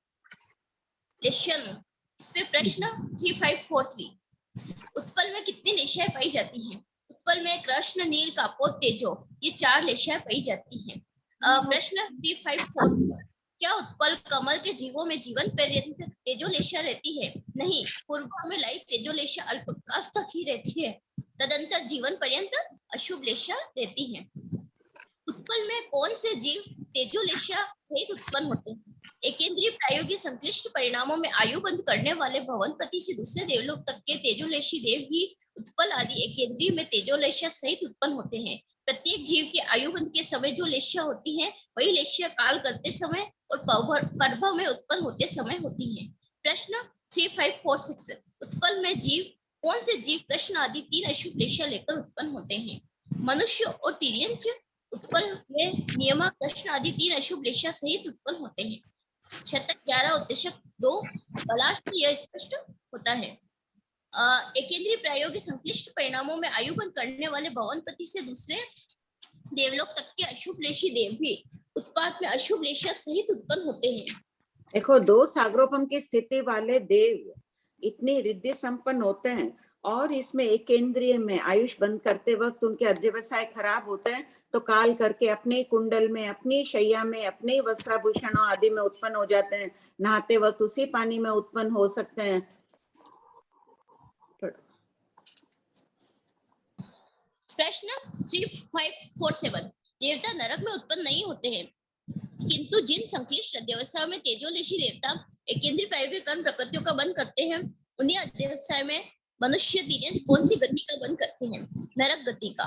इसमें प्रश्न 3543 उत्पल में कितनी लेशाएं पाई जाती हैं? उत्पल में कृष्ण नील कापोत तेजो ये 4 लेशाएं पाई जाती हैं। प्रश्न 3544 क्या उत्पल कमल के जीवों में जीवन पर्यंत तेजोलेशा रहती है? नहीं, पूर्व में लाई तेजोलेशा अल्पकाल तक ही रहती है, तदंतर जीवन पर्यंत अशुभ लेशा रहती है। उत्पल में कौन से जीव तेजोलेशा सहित उत्पन्न होते हैं? एकेंद्रीय प्रायोगिक संक्लिष्ट परिणामों में आयुबंध करने वाले भवनपति से दूसरे देवलोक तक के तेजोलेशी देव ही उत्पल आदि एकेंद्रीय में तेजोलेशा सहित उत्पन्न होते हैं। प्रत्येक जीव के आयुबंध के समय जो लेशा होती है वही लेशा काल करते समय और पर्भव में उत्पन्न होते समय होती है। प्रश्न 3546 उत्पल में जीव कौन से जीव प्रश्न आदि 3 अशुभ लेशा लेकर उत्पन्न होते हैं? मनुष्य और तिर्यंच उत्पल में नियमा प्रश्न आदि 3 अशुभ लेशा सहित उत्पन्न होते हैं। शतक 11 उत्तशक 2 पलाश यह स्पष्ट होता है। एकेंद्रीय प्रायोगिक संक्लिष्ट परिणामों में आयुबंध करने वाले भवनपति से दूसरे देवलोक तक के अशुभ लेशी देव भी उत्पाद में अशुभ लेशा सहित उत्पन्न होते हैं।
देखो 2 सागरोपम की स्थिति वाले देव इतनी रिद्धि संपन्न होते हैं और इसमें एक केंद्रीय में आयुष बंद करते वक्त उनके अध्यवसाय खराब होते हैं, तो काल करके अपने कुंडल में अपनी शैया में अपने वस्त्राभूषणों आदि में उत्पन्न हो जाते हैं। नहाते वक्त उसी पानी में उत्पन्न हो सकते हैं।
प्रश्न 3547 देवता नरक में उत्पन्न नहीं होते हैं, किंतु जिन संक्लिष्ट अध्यवसायों में तेजोलेशी देवता एकेंद्रीय प्रायोगिक कर्म प्रकृतियों का बंध करते हैं, उन्हीं अध्यवसाय में मनुष्य तिर्यंच कौन सी गति का बंध करते हैं? नरक गति का।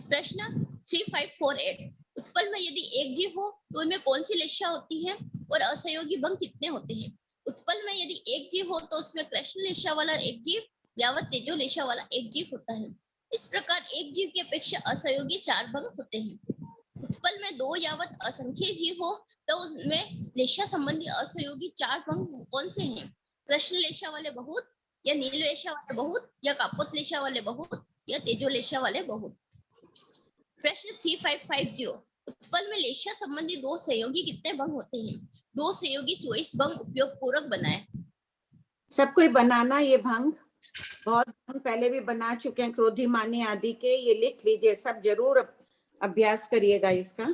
प्रश्न 3548 उत्पल में यदि एक जीव हो तो उनमें कौन सी लेशा होती है और असहयोगी भंग कितने होते हैं? उत्पल में यदि एक जीव हो तो उसमें कृष्ण लेशा वाला एक जीव यावत तेजो लेशा वाला एक जीव होता है। इस प्रकार एक जीव की अपेक्षा असहयोगी 4 भंग होते हैं। उत्पल में 2 यावत असंख्य जीव हो तो उसमें लेशा संबंधी असहयोगी 4 भंग कौन से हैं? कृष्ण लेशा वाले बहुत या नील लेशा वाले बहुत या कापोत लेशा वाले बहुत या तेजो लेशा वाले बहुत। प्रश्न 3550 उत्पल में लेशा संबंधी 2 सहयोगी कितने भंग होते हैं? 2 सहयोगी 24 भंग उपयोग पूर्वक बनाए।
सब कोई बनाना ये भंग बहुत भंग पहले भी बना चुके हैं, क्रोधी मानी आदि के, ये लिख लीजिए, सब जरूर अभ्यास करिएगा इसका।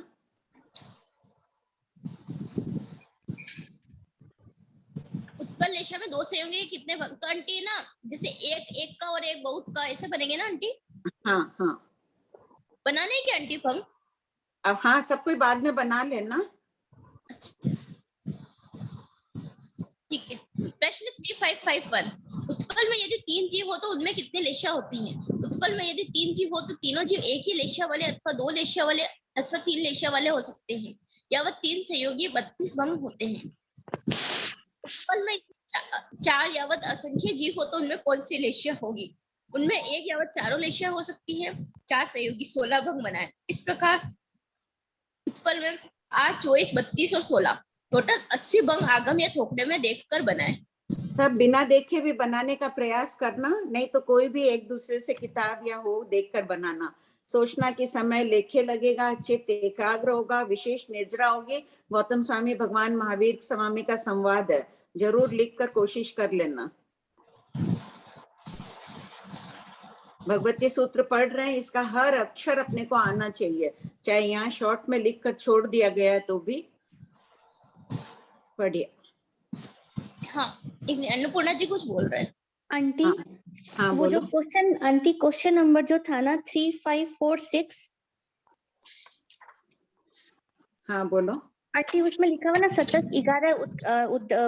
उत्पल लेशा में 2 सहयोगी कितने भंग? तो आंटी ना जैसे एक का और एक बहुत का ऐसे बनेंगे ना आंटी?
हाँ हाँ
बनाने क्या आंटी भंग?
अब हाँ सब कोई बाद में बना लेना।
ठीक है। प्रश्न 3551 उत्पल में यदि 3 जीव हो तो उनमें कितने लेशा होती हैं? उत्पल में यदि 3 जीव हो तो तीनों जीव एक ही लेशा वाले अथवा 2 लेशा वाले अथवा 3 लेशा वाले हो सकते हैं, या वह 3 सहयोगी 32 भंग होते हैं। उत्पल में 4 यावत असंख्य जीव हो तो उनमें कौन सी लेशा होगी? उनमें 1 यावत चारों लेशा हो सकती है। 4 सहयोगी 16 भंग बनाए। इस प्रकार उत्पल में 8, 24, 32 और 16 टोटल 80 भंग आगम या थोकड़े में देखकर बनाए।
सब बिना देखे भी बनाने का प्रयास करना, नहीं तो कोई भी एक दूसरे से किताब या हो देखकर बनाना। सोचना कि समय लेखे लगेगा, चित्त एकाग्र होगा, विशेष निर्जरा होगी। गौतम स्वामी भगवान महावीर स्वामी का संवाद है, जरूर लिखकर कोशिश कर लेना। भगवती सूत्र पढ़ रहे हैं, इसका हर अक्षर अपने को आना चाहिए, चाहे यहाँ शॉर्ट में लिख कर छोड़ दिया गया है तो भी पढ़िए।
हाँ, एक मिनट, अन्नपूर्णा जी कुछ बोल रहे हैं।
आंटी
हाँ
वो जो
बोलो।
क्वेश्चन आंटी क्वेश्चन नंबर जो था ना 3546,
हाँ बोलो।
आंटी उसमें लिखा हुआ ना शतक 11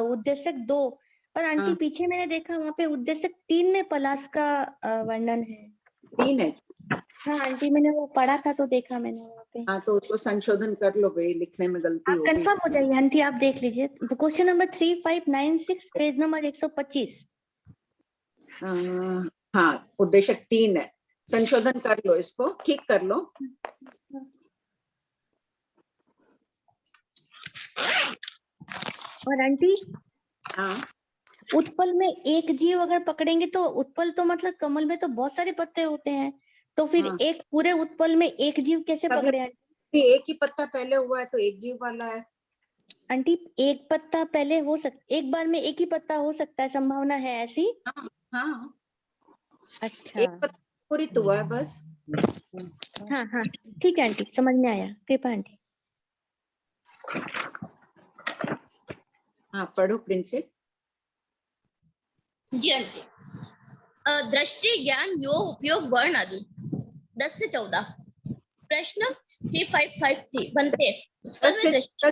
उद्देश्यक 2, पर आंटी
हाँ।
पीछे मैंने देखा वहाँ पे उद्देश्यक 3 में पलाश का वर्णन है।
3 है।
हाँ आंटी, मैंने वो पढ़ा था तो देखा मैंने वहाँ पे।
हाँ तो उसको संशोधन कर लो भाई, लिखने में गलती
आप
होगी।
कंफर्म हो जाइए आंटी, आप देख लीजिए क्वेश्चन नंबर 3596 पेज नंबर 125।
हाँ उद्देश्यक 3 है, संशोधन कर लो, इसको ठीक कर लो।
और आंटी
हाँ
उत्पल में एक जीव अगर पकड़ेंगे तो उत्पल तो मतलब कमल में तो बहुत सारे पत्ते होते हैं, तो फिर
हाँ।
एक पूरे उत्पल में एक जीव कैसे
तभी
पकड़े आंटी?
एक ही पत्ता पहले हुआ है तो एक जीव वाला है।
आंटी एक पत्ता पहले हो सकता, एक बार में एक ही पत्ता हो सकता है, संभावना है ऐसी?
हाँ हाँ,
अच्छा
एक पत्ता पूरी हुआ है बस।
हाँ हाँ ठीक है आंटी, समझ में आया। कृपा आंटी।
हाँ पढ़ो प्रिंसेस।
जी आंटी। दृष्टि, ज्ञान, योग, उपयोग, वर्ण आदि 10 से 14। प्रश्न 3553 बनते उत्पल में दृष्टि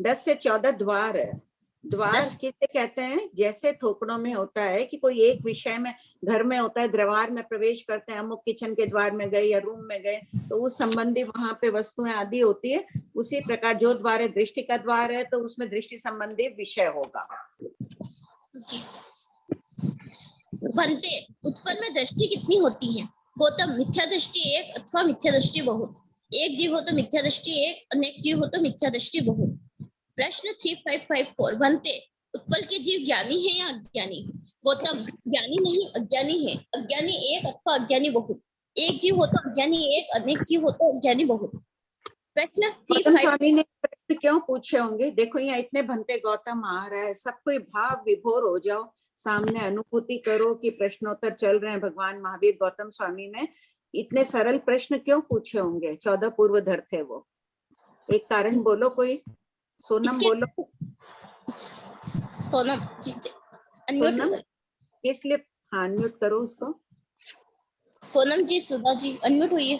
10 से 14 द्वार है। द्वार
10
किसे कहते हैं? जैसे थोपड़ों में होता है कि कोई एक विषय में घर में होता है, द्वार में प्रवेश करते हैं, अमुक किचन के द्वार में गए या रूम में गए तो उस संबंधी वहां पे वस्तुएं आदि होती है। उसी प्रकार जो द्वार है, दृष्टि का द्वार है तो उसमें दृष्टि संबंधी विषय होगा।
बनते उत्पल में दृष्टि कितनी होती है? गौतम, मिथ्या दृष्टि एक अथवा मिथ्या दृष्टि बहुत। एक जीव हो तो मिथ्या दृष्टि एक, अनेक जीव हो तो मिथ्या दृष्टि बहुत। प्रश्न 3554 बनते उत्पल के जीव ज्ञानी है या अज्ञानी? गौतम, ज्ञानी नहीं अज्ञानी है। अज्ञानी एक अथवा अज्ञानी बहुत। एक जीव हो तो अज्ञानी एक, अनेक जीव हो तो अज्ञानी बहुत। प्रश्न
गौतम स्वामी ने प्रश्न क्यों पूछे होंगे? देखो यहाँ इतने भंते गौतम आ रहा है, सब कोई भाव विभोर हो जाओ, सामने अनुभूति करो कि प्रश्नोत्तर चल रहे हैं भगवान महावीर गौतम स्वामी ने। इतने सरल प्रश्न क्यों पूछे होंगे? 14 पूर्वधर थे वो। एक कारण बोलो कोई। सोनम बोलो।
सोनम जी
सोनम इसलिए हाँ अनम्यूट करो उसको।
सोनम जी, सुधा जी अनम्यूट हुई है।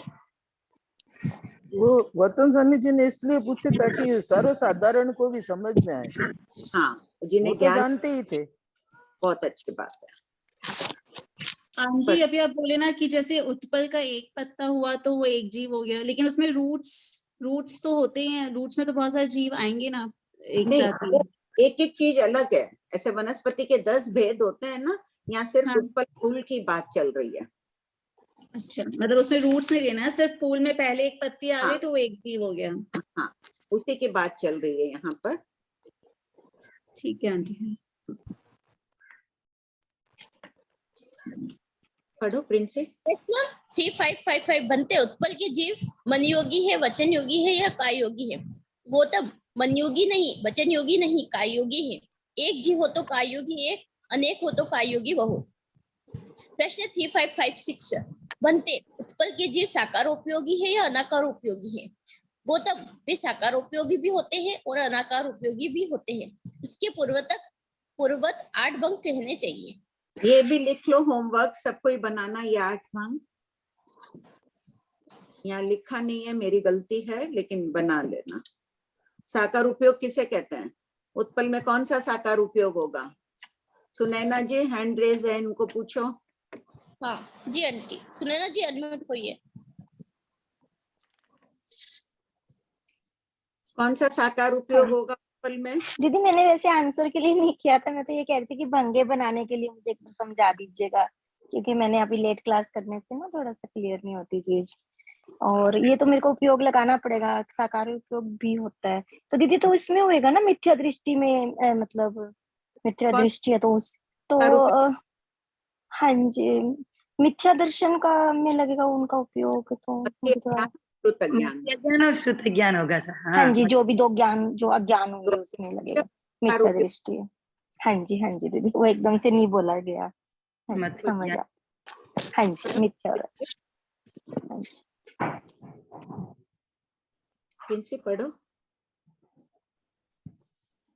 वो गौतम स्वामी जी ने इसलिए पूछे ताकि सर्वसाधारण को भी समझ में आए।
हाँ जिन्हें
वो तो जानते ही थे।
बहुत अच्छी बात है।
आंटी अभी आप बोले ना कि जैसे उत्पल का एक पत्ता हुआ तो वो एक जीव हो गया, लेकिन उसमें रूट्स तो होते हैं, रूट्स में तो बहुत सारे जीव आएंगे ना एक साथ ही।
एक एक चीज अलग है। ऐसे वनस्पति के 10 भेद होते हैं ना, यहाँ सिर्फ
हाँ।
उत्पल फूल की बात चल रही है।
अच्छा, मतलब उसमें रूट्स नहीं लेना है, सिर्फ फूल में पहले एक पत्ती आ गई तो वो एक जीव हो गया।
हाँ उसी की बात चल रही है यहाँ पर।
ठीक है आंटी।
पढ़ो प्रिंसेस।
3555 बनते उत्पल के जीव मन योगी है, वचन योगी है या काय योगी है? गौतम, मन योगी नहीं, वचन योगी नहीं, काय योगी है। एक जीव हो तो काय योगी एक, अनेक हो तो काय योगी बहुत। प्रश्न 3556 बनते उत्पल के जीव साकार उपयोगी है या अनाकार उपयोगी है? गौतम, वे साकार उपयोगी भी होते हैं और अनाकार उपयोगी भी होते हैं। इसके पूर्वत 8 भंग कहने चाहिए।
ये भी लिख लो होमवर्क, सबको ही बनाना ये 8 भंग। यहाँ लिखा नहीं है, मेरी गलती है, लेकिन बना लेना। साकार उपयोग किसे कहते हैं? उत्पल में कौन सा साकार उपयोग होगा? सुनैना जी हैंड रेज है, इनको पूछो।
हाँ जी आंटी, सुनैना जी अनम्यूट हुई है।
कौन सा साकार उपयोग होगा उत्पल में?
दीदी मैंने वैसे आंसर के लिए नहीं किया था, मैं तो ये कह रही थी कि भंगे बनाने के लिए मुझे एक बार समझा दीजिएगा, क्योंकि मैंने अभी लेट क्लास करने से ना थोड़ा सा क्लियर नहीं होती चीज। और ये तो मेरे को उपयोग लगाना पड़ेगा, साकार उपयोग भी होता है तो दीदी, तो इसमें होएगा ना मिथ्या दृष्टि में, मतलब मिथ्या दृष्टि है तो हाँ जी, मिथ्या दर्शन का में लगेगा उनका उपयोग, तो मुझे थोड़ा
ज्ञान और श्रुत ज्ञान होगा सर।
हाँ जी, जो भी 2 ज्ञान जो अज्ञान होंगे उसमें लगेगा मिथ्या दृष्टि। हाँ जी दीदी, वो एकदम से नहीं बोला गया। हाँ जी, समझ आ। हाँ जी, मिथ्या व्रत। हाँ जी।
किनसे पढ़ो।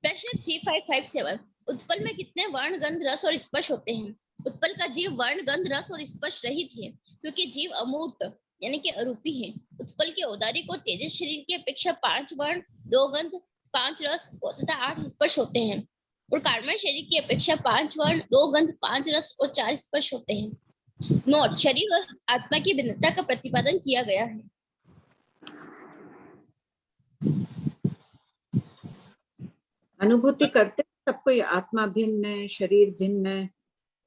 प्रश्न 3557 उत्पल में कितने वर्ण, गंध, रस और स्पर्श होते हैं? उत्पल का जीव वर्ण, गंध, रस और स्पर्श रहित है, क्योंकि जीव अमूर्त यानी कि अरूपी है। उत्पल के औदारिक और तेजस शरीर की अपेक्षा 5 वर्ण, 2 गंध, 5 रस तथा 8 स्पर्श होते हैं, और कार्बन शरीर की अपेक्षा 5 वर्ण, 2 गंध, 5 रस और 4 स्पर्श होते हैं। नोट, शरीर और आत्मा की भिन्नता का प्रतिपादन किया गया है।
अनुभूति करते सबको ये आत्मा भिन्न है, शरीर भिन्न है,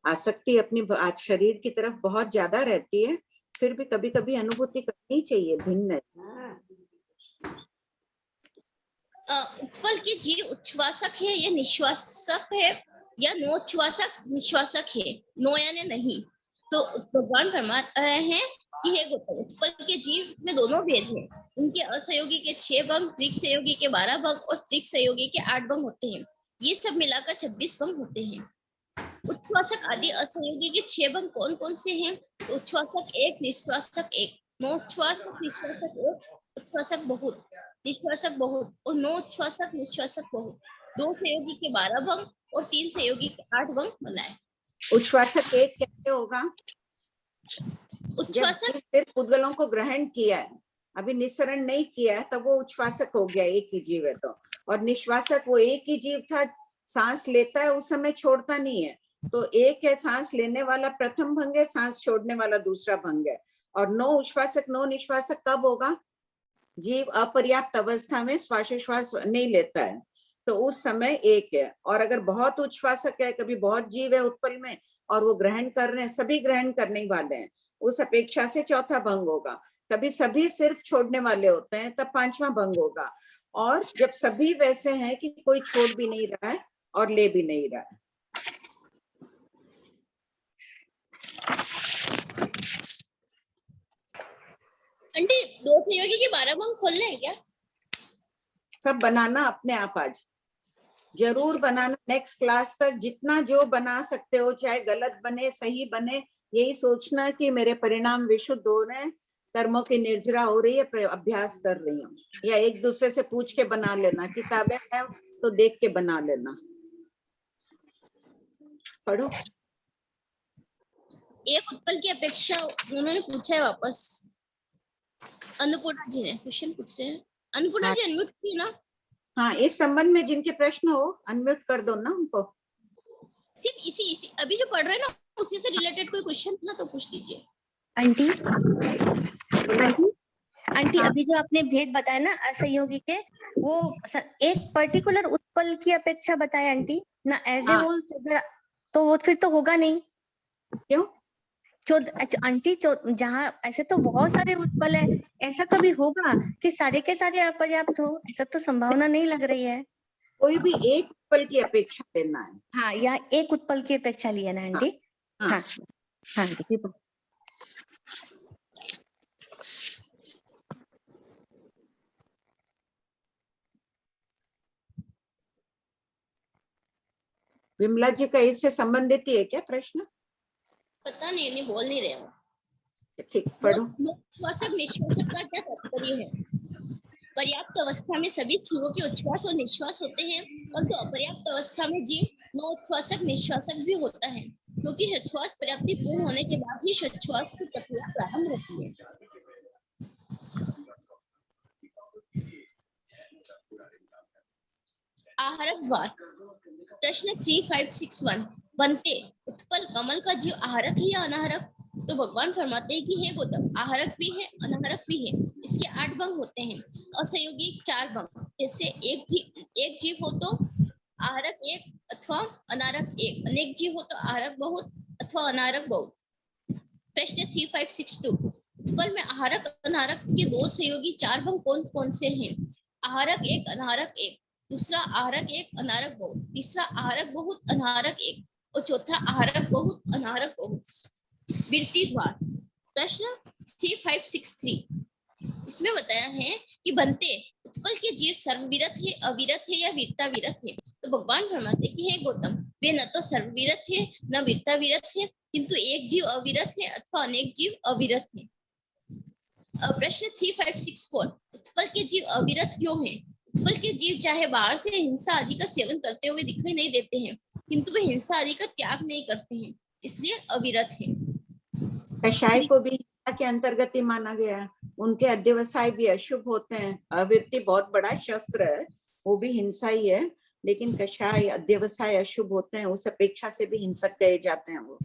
आसक्ति अपनी शरीर की तरफ बहुत ज्यादा रहती है, फिर भी कभी कभी अनुभूति करनी चाहिए भिन्न है।
उत्पल के जीव उच्छ्वासक है या निश्वासक है, या नोच्छ्वासक निश्वासक है? नो यानी नहीं। तो भगवान फरमा रहे हैं कि हे गौतम, उत्पल के जीव में दोनों भेद हैं। उनके असहयोगी के 6 भंग, त्रिक सहयोगी के 12 भंग और त्रिक सहयोगी के 8 भंग होते हैं। ये सब मिलाकर 26 भंग होते हैं। उच्छ्वासक आदि असहयोगी के 6 भंग कौन कौन से हैं? उच्छ्वासक 1, निश्वासक 1, नोच्छ्वासक निश्वासक 1, उच्छ्वासक बहुत, निश्वासक बहुत और नोच्छ्वासक निश्वासक बहुत। 2 सहयोगी के 12 भंग और 3 सहयोगी के 8 भंग बनाए।
उच्छ्वासक 1 कैसे होगा?
उच्छ्वासक
सिर्फ पुद्गलों को ग्रहण किया है, अभी निस्सरण नहीं किया है, तब वो उच्छ्वासक हो गया, एक ही जीव है तो। और निश्वासक वो एक ही जीव था, सांस लेता है उस समय छोड़ता नहीं है, तो एक है सांस लेने वाला प्रथम भंग है, सांस छोड़ने वाला दूसरा भंग है। और नो उच्छ्वासक नो निश्वासक कब होगा? जीव अपर्याप्त अवस्था में श्वासोश्वास नहीं लेता है, तो उस समय एक है। और अगर बहुत उच्छ्वासक है, कभी बहुत जीव है उत्पल में और वो ग्रहण कर रहे हैं, सभी ग्रहण करने वाले हैं, उस अपेक्षा से चौथा भंग होगा। कभी सभी सिर्फ छोड़ने वाले होते हैं, तब 5वां भंग होगा। और जब सभी वैसे हैं कि कोई छोड़ भी नहीं रहा है और ले भी नहीं रहा है।
आंटी, 2 सहयोगी के 12 भंग खोलने हैं क्या?
सब बनाना अपने आप, आज जरूर बनाना। नेक्स्ट क्लास तक जितना जो बना सकते हो, चाहे गलत बने सही बने, यही सोचना कि मेरे परिणाम विशुद्ध हो रहे हैं, कर्मों की निर्जरा हो रही है, अभ्यास कर रही हूँ। या एक दूसरे से पूछ के बना लेना, किताबें है तो देख के बना लेना। पढ़ो।
एक उत्पल की अपेक्षा उन्होंने पूछा है वापस, अन्नपूर्णा जी ने क्वेश्चन पूछ रहे हैं। अन्नपूर्णा जी अनम्यूट की ना?
हाँ, इस संबंध में जिनके प्रश्न हो अनम्यूट कर दो ना उनको।
सिर्फ इसी अभी जो पढ़ रहे हैं ना, उसी से रिलेटेड कोई क्वेश्चन ना तो पूछ लीजिए।
आंटी अभी जो आपने भेद बताया ना असहयोगी के, वो एक पर्टिकुलर उत्पल की अपेक्षा बताया आंटी ना, एज ए होल, तो वो फिर तो होगा नहीं।
क्यों?
आंटी जहाँ ऐसे तो बहुत सारे उत्पल है, ऐसा कभी होगा कि सारे के सारे अपर्याप्त हो? ऐसा तो संभावना नहीं लग रही है।
कोई भी एक उत्पल की अपेक्षा लेना है।
हाँ, या एक उत्पल की अपेक्षा लिया ना आंटी। हाँ हाँ आंटी।
विमला जी का इससे संबंधित ही है क्या प्रश्न?
पता नहीं बोल नहीं रहे हो।
ठीक, पढ़ो।
उच्छ्वासक निश्वासक का क्या तात्पर्य है? पर्याप्त अवस्था में सभी जीवों के उच्छ्वास और निश्वास होते हैं, और तो अपर्याप्त अवस्था में जीव नोच्छ्वासक निश्वासक भी होता है, क्योंकि श्वास पर्याप्ति पूर्ण होने के बाद ही श्वास की प्रक्रिया प्रारंभ होती है। आहारक द्वार। प्रश्न 3561 बनते उत्पल कमल का जीव आहारक है या अनाहारक? तो भगवान फरमाते हैं कि हे गौतम, आहारक भी है अनाहारक भी है। इसके 8 भंग होते हैं, असहयोगी 4 भंग। जैसे एक जीव हो तो आहारक 1 अथवा अनाहारक 1, अनेक जीव हो तो आहारक बहुत अथवा अनाहारक बहुत। प्रश्न 3562 उत्पल में आहारक अनाहारक के 2 सहयोगी 4 भंग कौन कौन से हैं? आहारक 1 अनाहारक 1, दूसरा आहारक 1 अनाहारक बहुत, तीसरा आहारक बहुत अनाहारक 1 और चौथा आहारक बहुत अनाहारक बहुत। वृत्ति द्वार। प्रश्न 3563 इसमें बताया है कि बनते उत्पल के जीव सर्वविरत है, अविरत है या वीरता विरत है? तो भगवान फरमाते कि हे गौतम, वे न तो सर्वविरत है, न वीरता विरत है, किंतु एक जीव अविरत है अथवा अनेक जीव अविरत है। प्रश्न 3564, उत्पल के जीव अविरत क्यों हैं? उत्पल के जीव चाहे बाहर से हिंसा आदि का सेवन करते हुए दिखाई नहीं देते हैं, किंतु वे हिंसा आदि का त्याग नहीं करते हैं, इसलिए अविरत है।
कषाय को भी हिंसा के अंतर्गत ही माना गया है। उनके अध्यवसाय भी अशुभ होते हैं। अविरति बहुत बड़ा शस्त्र है, वो भी हिंसा ही है, लेकिन कषाय अध्यवसाय अशुभ होते हैं, उस अपेक्षा से भी हिंसक कहे जाते हैं वो।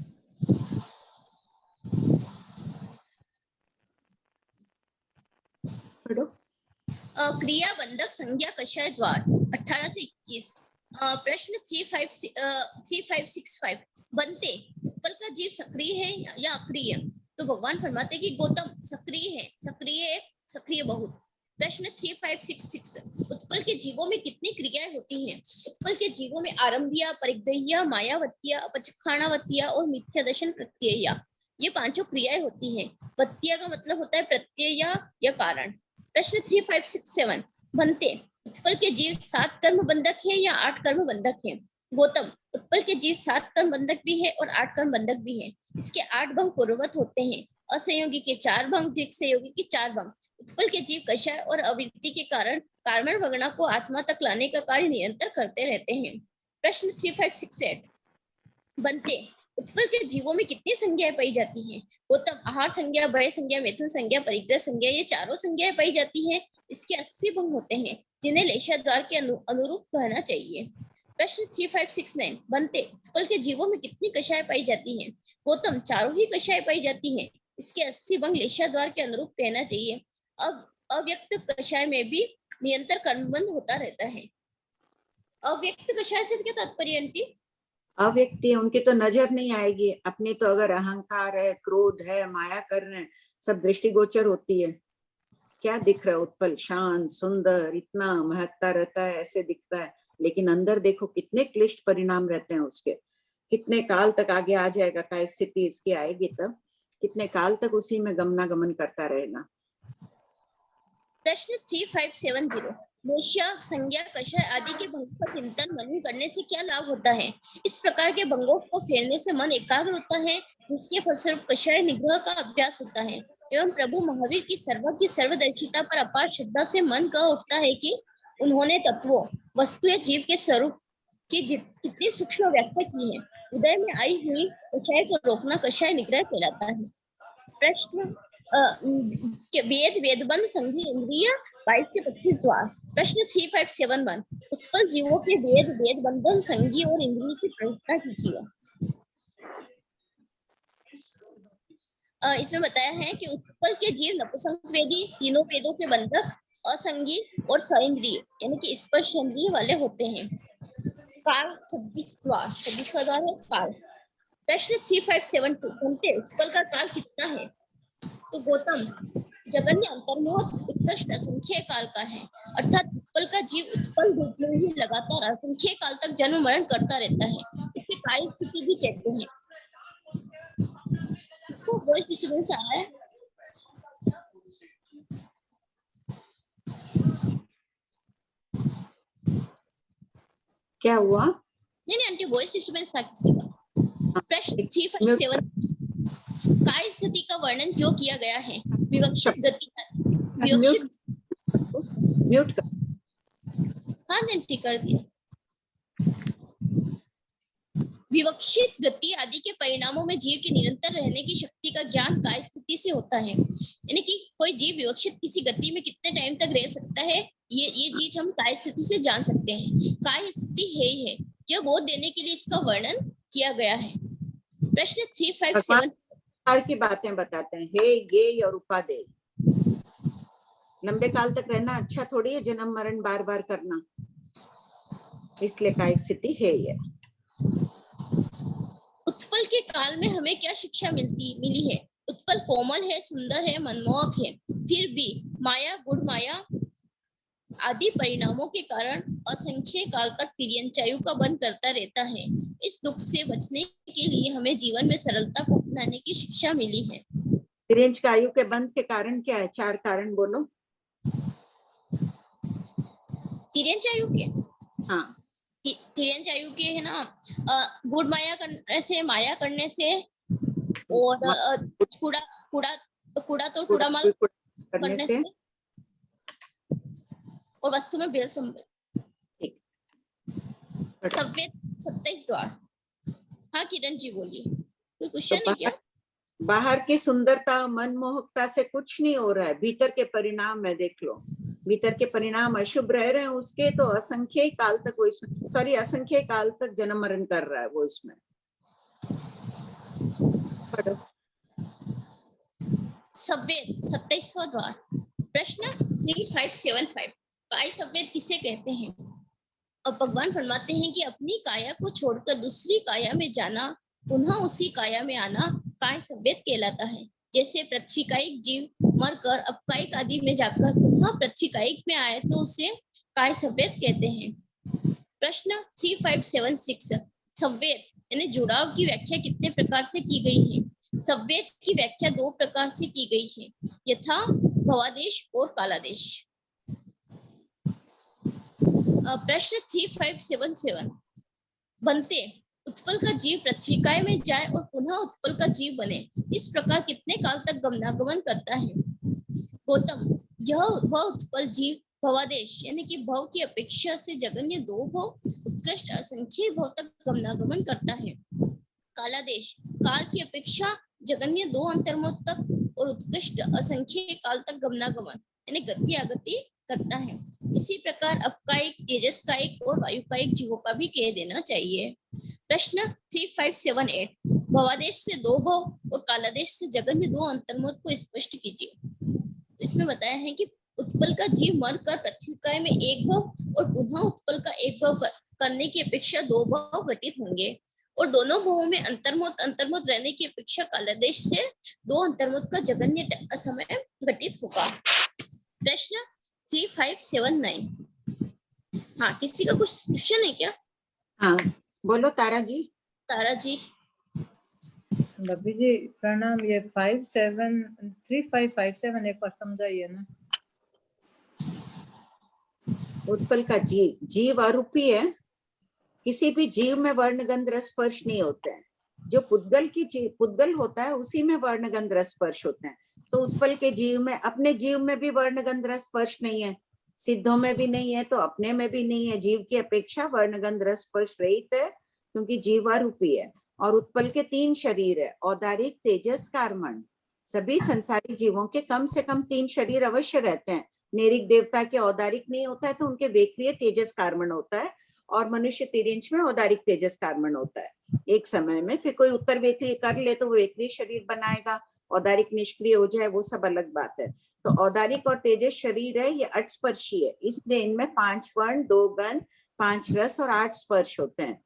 क्रिया बंधक संज्ञा कषाय द्वार 18 से 21। प्रश्न 3565, बनते उत्पल का जीव सक्रिय है या अक्रिय? तो भगवान फरमाते कि गौतम सक्रिय है, सक्रिय बहुत। प्रश्न 3566, उत्पल के जीवों में कितनी क्रियाएं होती हैं? उत्पल के जीवों में आरंभिया, परिग्रहिया, मायावत्या, अपचक्षाणावत्या और मिथ्यादर्शन प्रत्यया, ये पांचों क्रियाएं होती हैं। वत्या का मतलब होता है प्रत्यय या कारण। प्रश्न 3567, बनते उत्पल के जीव 7 कर्म बंधक है या 8 कर्म बंधक है? गौतम, उत्पल के जीव 7 कर्म बंधक भी है और 8 कर्म बंधक भी है। इसके 8 भंग पूर्ववत होते हैं, असंयोगी के 4 भंग, दीर्घ संयोगी के 4 भंग। उत्पल के जीव कषाय और अविरति के कारण कार्मण भगणा को आत्मा तक लाने का कार्य निरंतर करते रहते हैं। प्रश्न 3568, बनते उत्पल के जीवों में कितनी संज्ञाएं पाई जाती हैं? गौतम, आहार संज्ञा, भय संज्ञा, मैथुन संज्ञा, परिग्रह संज्ञा, ये चारों संज्ञाएं पाई जाती हैं। इसके 80 भंग होते हैं, जिन्हें लेशाद्वार के अनुरूप कहना चाहिए। प्रश्न 3569, बनते उत्पल के जीवों में कितनी कषाय पाई जाती हैं? गौतम, चारों ही कषाय पाई जाती हैं। इसके 80 भंग लेशाद्वार के अनुरूप कहना चाहिए। अब अव्यक्त कषाय में भी निरंतर कर्मबंध होता रहता है। अव्यक्त कषाय से क्या तात्पर्य आंटी?
अव्यक्ति, उनकी तो नजर नहीं आएगी अपनी, तो अगर अहंकार है, क्रोध है, माया कर रहे हैं, सब दृष्टिगोचर होती है। क्या दिख रहा है? उत्पल शांत सुंदर, इतना महकता रहता है, ऐसे दिखता है, लेकिन अंदर देखो कितने क्लिष्ट परिणाम रहते हैं उसके। कितने काल तक आगे आ जाएगा, क्या स्थिति इसकी आएगी, तब कितने काल तक उसी में गमनागमन करता रहेगा।
प्रश्न 3570, लेशा, संज्ञा, कषाय आदि के भंग का चिंतन मनन करने से क्या लाभ होता है? इस प्रकार के भंगों को फेरने से मन एकाग्र होता है, जिसके फलस्वरूप कषाय निग्रह का अभ्यास होता है एवं प्रभु महावीर की सर्वदर्शिता पर अपार श्रद्धा से मन कह उठता है कि उन्होंने तत्वों, वस्तु या जीव के स्वरूप की कितनी सूक्ष्म व्याख्या की है। उदय में आई हुई कषाय को रोकना कषाय निग्रह कहलाता है। प्रश्न वेद, वेदबंध, संघी, इंद्रिय 22 से 25 द्वार। प्रश्न 3571, उत्पल जीवों के वेद, वेद बंधन, संघी और इंद्रिय की प्रवृत्ता कीजिए। इसमें बताया है कि उत्पल के जीव नपुंसक वेदी, तीनों वेदों के बंधक, असंगी और सइंद्रिय यानी कि स्पर्श इंद्रिय वाले होते हैं। काल 26वां द्वार है काल। प्रश्न 3572, बनते उत्पल का काल कितना है? तो गौतम, जगन्य अंतर्मुख उत्कृष्ट असंख्य काल का है, अर्थात उत्पल का जीव उत्पल रूप में ही लगातार असंख्य काल तक जन्म मरण करता रहता है। इसे काय स्थिति भी कहते हैं। इसको वॉइस डिस्टर्बेंस आ रहा है।
क्या हुआ?
नहीं आंटी, वॉइस डिस्टर्बेंस था किसी का। प्रश्न 3571, काय स्थिति का वर्णन क्यों किया गया है? विवक्षित गति,
म्यूट कर।
हाँ आंटी कर दिया। विवक्षित गति आदि के परिणामों में जीव के निरंतर रहने की शक्ति का ज्ञान काय स्थिति से होता है। यानी कि कोई जीव विवक्षित किसी गति में कितने टाइम तक रह सकता है, ये चीज हम काय स्थिति से जान सकते हैं। काय स्थिति है ही है, यह बोध देने के लिए इसका वर्णन किया गया है। प्रश्न 357
की बातें बताते हैं, हे ये और उपादेय। लंबे काल तक रहना अच्छा थोड़ी है, जन्म मरण बार बार करना, इसलिए काय स्थिति है ये।
उत्पल के काल में हमें क्या शिक्षा मिली है? उत्पल कोमल है, सुंदर है, मनमोहक है, फिर भी माया, गुण माया आदि परिणामों के कारण असंख्य काल तक तिर्यंचायु का बंध करता रहता है। इस दुख से बचने के लिए हमें जीवन में सरलता को अपनाने की शिक्षा मिली है।
तिर्यंच का आयु के बंध के कारण क्या है? 4 कारण बोलो।
तिर्यंचायु के,
हाँ,
तिर्यंचायु के है ना, गुण माया करने से, माया करने से, और कूड़ा कूड़ा कूड़ा तो कूड़ा माल करने से और वस्तु में बेल संबंध। सव्येद 27 द्वार। हाँ किरण जी बोलिए, कोई क्वेश्चन है क्या?
बाहर की सुंदरता मनमोहकता से कुछ नहीं हो रहा है, भीतर के परिणाम है, देख लो भीतर के परिणाम अशुभ रह रहे हैं उसके, तो असंख्य काल तक वो इसमें असंख्य काल तक जन्म मरण कर रहा है वो इसमें।
सव्येद 27वां द्वार। प्रश्न 3575 काय सव्येद किसे कहते हैं? अब भगवान फरमाते हैं कि अपनी काया को छोड़कर दूसरी काया में जाना, पुनः उसी काया में आना काय सव्येद कहलाता है। जैसे पृथ्वी कायिक जीव मरकर अपकायिक आदि में जाकर पुनः पृथ्वी कायिक में आए तो उसे काय सव्येद कहते हैं। प्रश्न 3576 सव्येद यानी जुड़ाव की व्याख्या कितने प्रकार से की गई है? सव्येद की व्याख्या 2 प्रकार से की गई है, यथा भवादेश और कालादेश। प्रश्न 3577 बनते उत्पल का जीव पृथ्वीकाय में जाए और पुनः उत्पल का जीव बने, इस प्रकार कितने काल तक गमनागमन करता है? गौतम, वह उत्पल जीव भवादेश यानी कि भव की अपेक्षा से जगन्य 2 भव उत्कृष्ट असंख्य भव तक गमनागमन करता है। कालादेश काल की अपेक्षा जगन्य 2 अंतर्मोद तक और उत्कृष्ट असंख्य काल तक गमनागमन यानी गति आगति करता है। इसी प्रकार अपकायिक, तेजसकायिक और वायुकायिक जीवों का भी कह देना चाहिए। प्रश्न 3578 भवादेश से 2 भव और कालादेश से जगन्य 2 अंतर्मोद को स्पष्ट कीजिए। इसमें बताया है कि उत्पल का जीव मरकर पृथ्वीकाय में 1 भव और पुनः उत्पल का 1 भव करने की अपेक्षा 2 भव घटित होंगे और दोनों भवों में अंतर्मोद रहने की अपेक्षा कालादेश से 2 अंतर्मोद का जगन्य समय घटित होगा। प्रश्न 3579 हाँ किसी का कुछ क्वेश्चन है क्या?
हाँ बोलो तारा जी।
तारा जी
बब्बी जी प्रणाम, ये 3557 एक बार समझाइए ना।
उत्पल का जीव अरूपी है, किसी भी जीव में वर्णगंध रस स्पर्श नहीं होते हैं। जो पुद्गल होता है उसी में वर्णगंध रस स्पर्श होते हैं। तो उत्पल के जीव में, अपने जीव में भी वर्णगंध रस स्पर्श नहीं है, सिद्धों में भी नहीं है, तो अपने में भी नहीं है। जीव की अपेक्षा वर्णगंध रस स्पर्श रहित है क्योंकि जीव अरूपी है। और उत्पल के 3 शरीर है, औदारिक, तेजस, कारमण। सभी संसारी जीवों के कम से कम 3 शरीर अवश्य रहते हैं। नेरिक देवता के औदारिक नहीं होता है तो उनके वेक्रिय तेजस कारमण होता है, और मनुष्य तिर्यंश में औदारिक तेजस कारमण होता है। एक समय में फिर कोई उत्तर वेक्रिय कर ले तो वो वेक्रिय शरीर बनाएगा, औदारिक निष्क्रिय हो जाए वो सब अलग बात है। तो औदारिक और तेजस शरीर है, ये 8 स्पर्शी है, इसलिए इनमें 5 वर्ण, 2 गण, 5 रस और 8 स्पर्श होते हैं,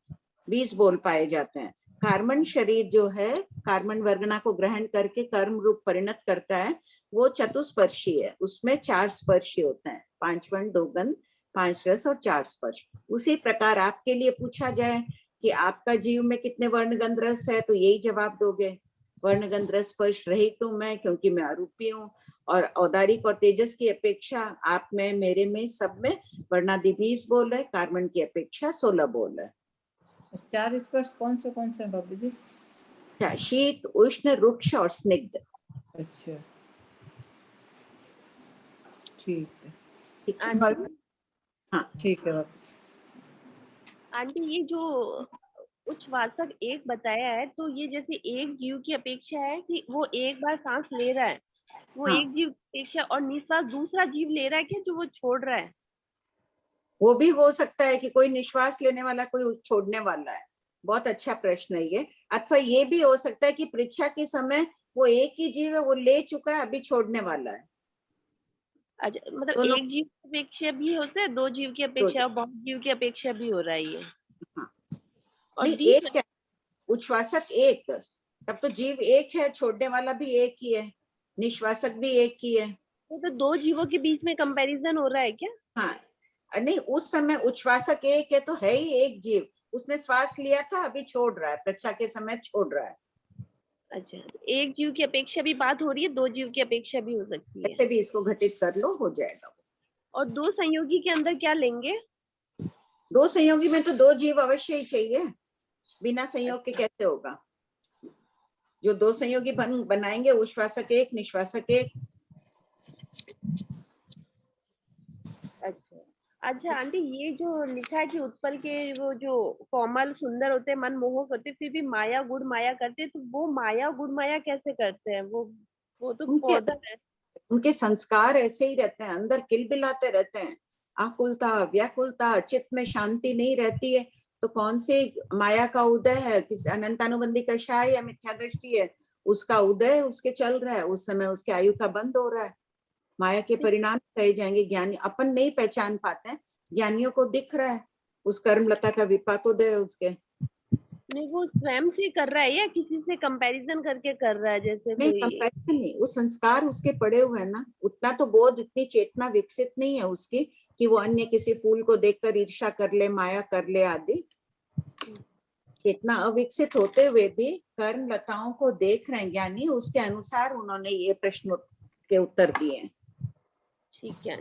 20 बोल पाए जाते हैं। कार्मण शरीर जो है, कार्मण वर्गना को ग्रहण करके कर्म रूप परिणत करता है, वो चतुस्पर्शी है, उसमें 4 स्पर्शी होते हैं, 5 वर्ण, 2 गण, 5 रस और 4 स्पर्श। उसी प्रकार आपके लिए पूछा जाए कि आपका जीव में कितने वर्णगंध रस है, तो यही जवाब दोगे, वर्णगंध रस स्पर्श रहित तो मैं, क्योंकि मैं अरूपी हूँ। और औदारिक और तेजस की अपेक्षा आप में, मेरे में, सब में वर्णादि 20 बोल है, कार्बन की अपेक्षा 16 बोल है।
4 स्पर्श कौन से हैं बाबू जी?
शीत, उष्ण, रुक्ष और स्निग्ध।
अच्छा ठीक है।
हाँ
ठीक है बाबू।
आंटी ये जो उच्छ्वासक 1 बताया है, तो ये जैसे एक जीव की अपेक्षा है कि वो एक बार सांस ले रहा है, वो
हाँ।
एक जीव की अपेक्षा, और निश्वास दूसरा जीव ले रहा है क्या जो वो छोड़ रहा है?
वो भी हो सकता है कि कोई निश्वास लेने वाला, कोई छोड़ने वाला है। बहुत अच्छा प्रश्न है ये। अथवा ये भी हो सकता है कि परीक्षा के समय वो एक ही जीव है, वो ले चुका है, अभी छोड़ने वाला है।
अच्छा, मतलब एक जीव की अपेक्षा भी होता है, 2 जीव की अपेक्षा और बहुत जीव की अपेक्षा भी हो रहा है ये?
हाँ।
और
नहीं, एक क्या, उच्छ्वासक 1, तब तो जीव एक है, छोड़ने वाला भी एक ही है, निश्वासक भी एक ही है।
तो 2 जीवों के बीच में कंपैरिजन हो रहा है क्या?
हाँ नहीं, उस समय उच्छ्वासक 1 है तो है ही एक जीव, उसने श्वास लिया था, अभी छोड़ रहा है, प्रच्छा के समय छोड़ रहा है।
अच्छा, एक जीव की अपेक्षा भी बात हो रही है, 2 जीव की अपेक्षा भी हो सकती है।
ऐसे भी इसको घटित कर लो, हो जाएगा।
और 2 संयोगी के अंदर क्या लेंगे?
2 संयोगी में तो 2 जीव अवश्य ही चाहिए, बिना संयोग के कैसे होगा। जो दो संयोगी बनाएंगे, उश्वासक एक, निश्वासक एक।
अच्छा आंटी, ये जो लिखा है कि उत्पल के वो जो कोमल सुंदर होते हैं, मनमोहक होते, फिर भी माया गुण माया करते, तो वो माया गुण माया कैसे करते हैं? वो तो पौधा है।
उनके संस्कार ऐसे ही रहते हैं, अंदर किलबिलाते रहते हैं, आकुलता, व्याकुलता, चित्त में शांति नहीं रहती है। तो कौन से माया का उदय है? किसी अनंतानुबंधी कषाय या मिथ्या दृष्टि है, उसका उदय उसके चल रहा है, उस समय उसके आयु का बंद हो रहा है। माया के परिणाम कहे जाएंगे। ज्ञानी अपन नहीं पहचान पाते हैं, ज्ञानियों को दिख रहा है उस कर्मलता का विपाकोदय उसके।
नहीं, वो स्वयं से कर रहा है या किसी से कंपैरिजन करके कर रहा है? जैसे
नहीं,
कोई
कंपैरिजन नहीं, वो संस्कार उसके पड़े हुए हैं ना, उतना तो बोध, इतनी चेतना विकसित नहीं है उसकी कि वो अन्य किसी फूल को देखकर ईर्ष्या कर ले, माया कर ले आदि। चेतना अविकसित होते हुए भी कर्म लताओं को देख रहे हैं ज्ञानी, उसके अनुसार उन्होंने ये प्रश्न के उत्तर दिए हैं।
ठीक है